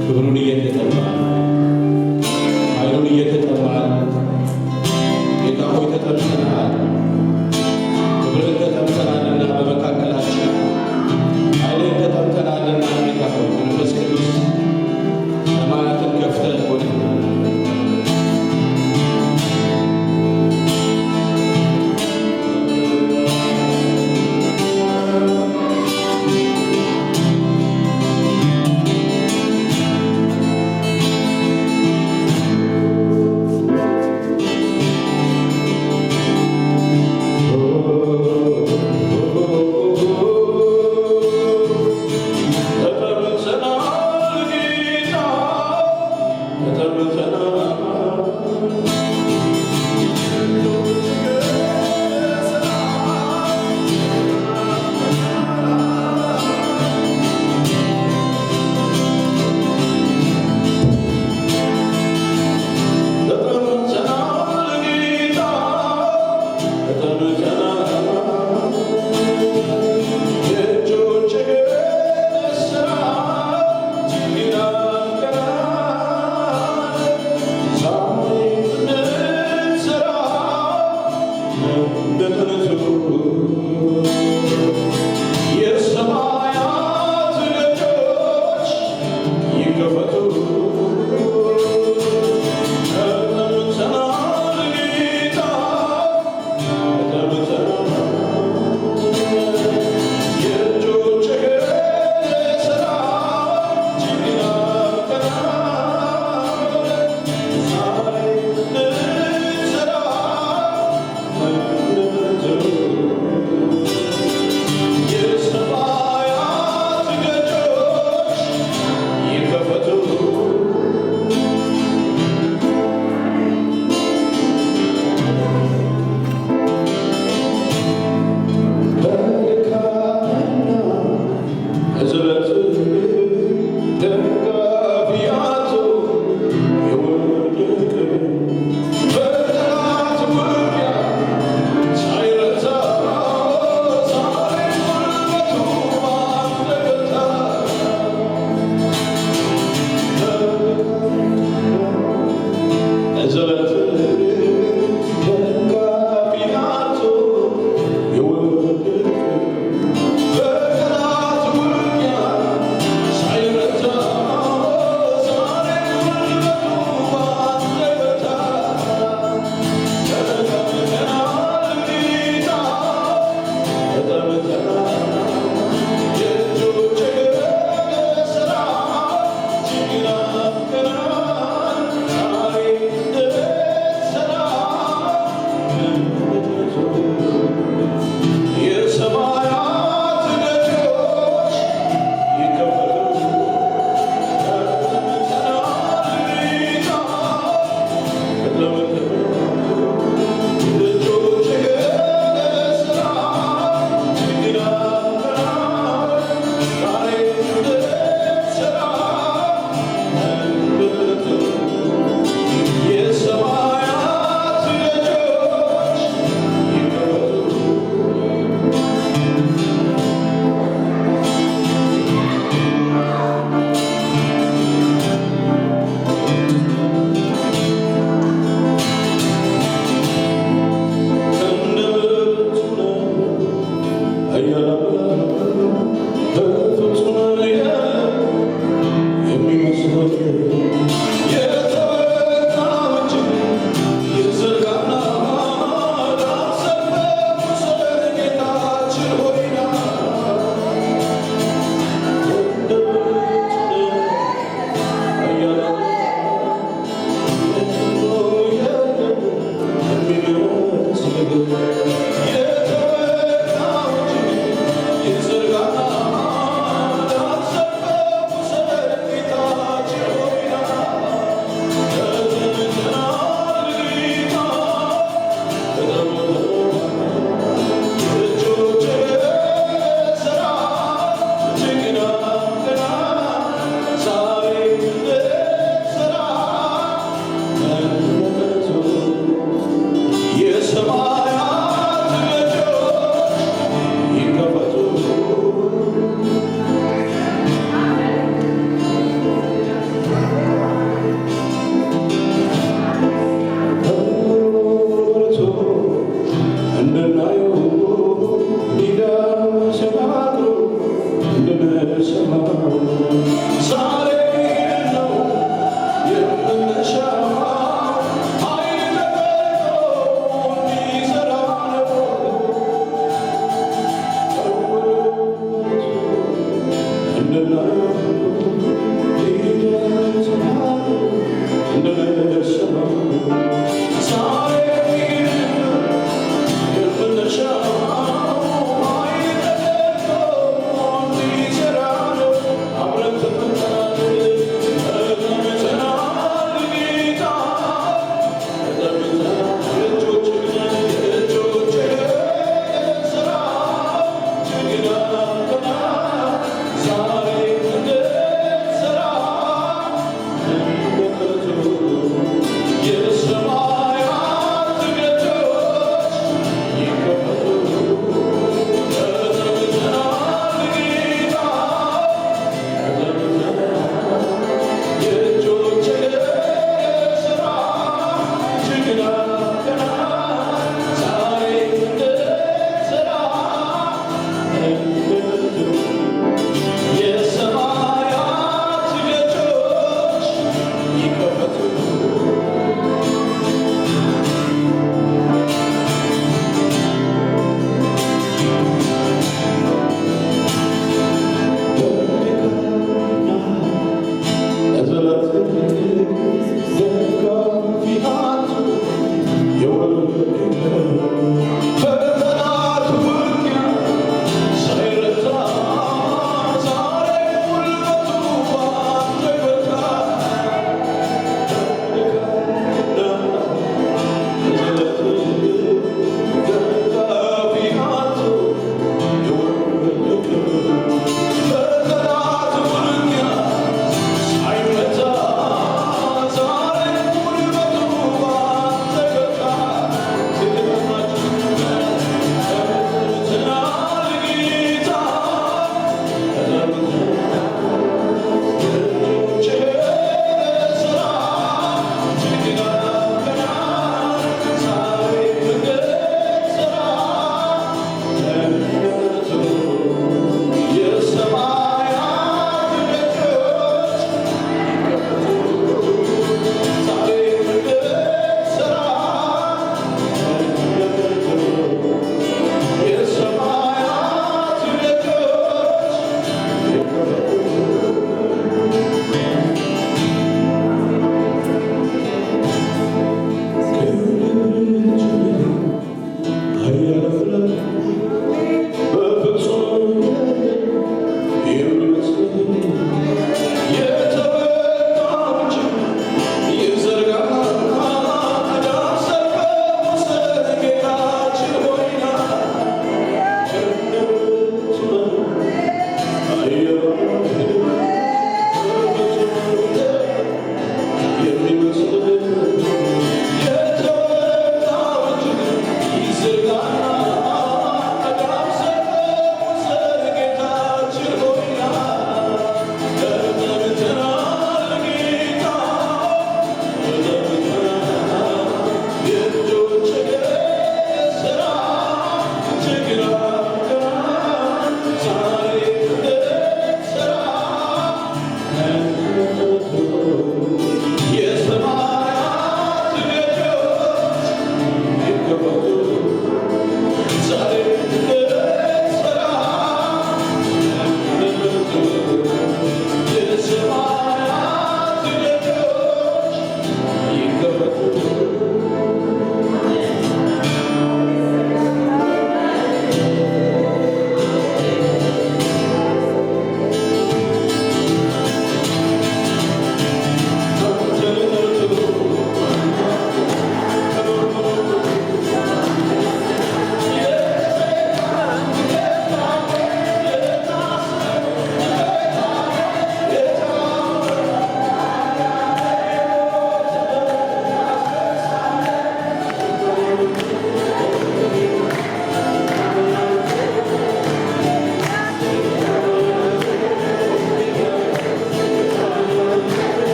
ክብሩን እየተጠራ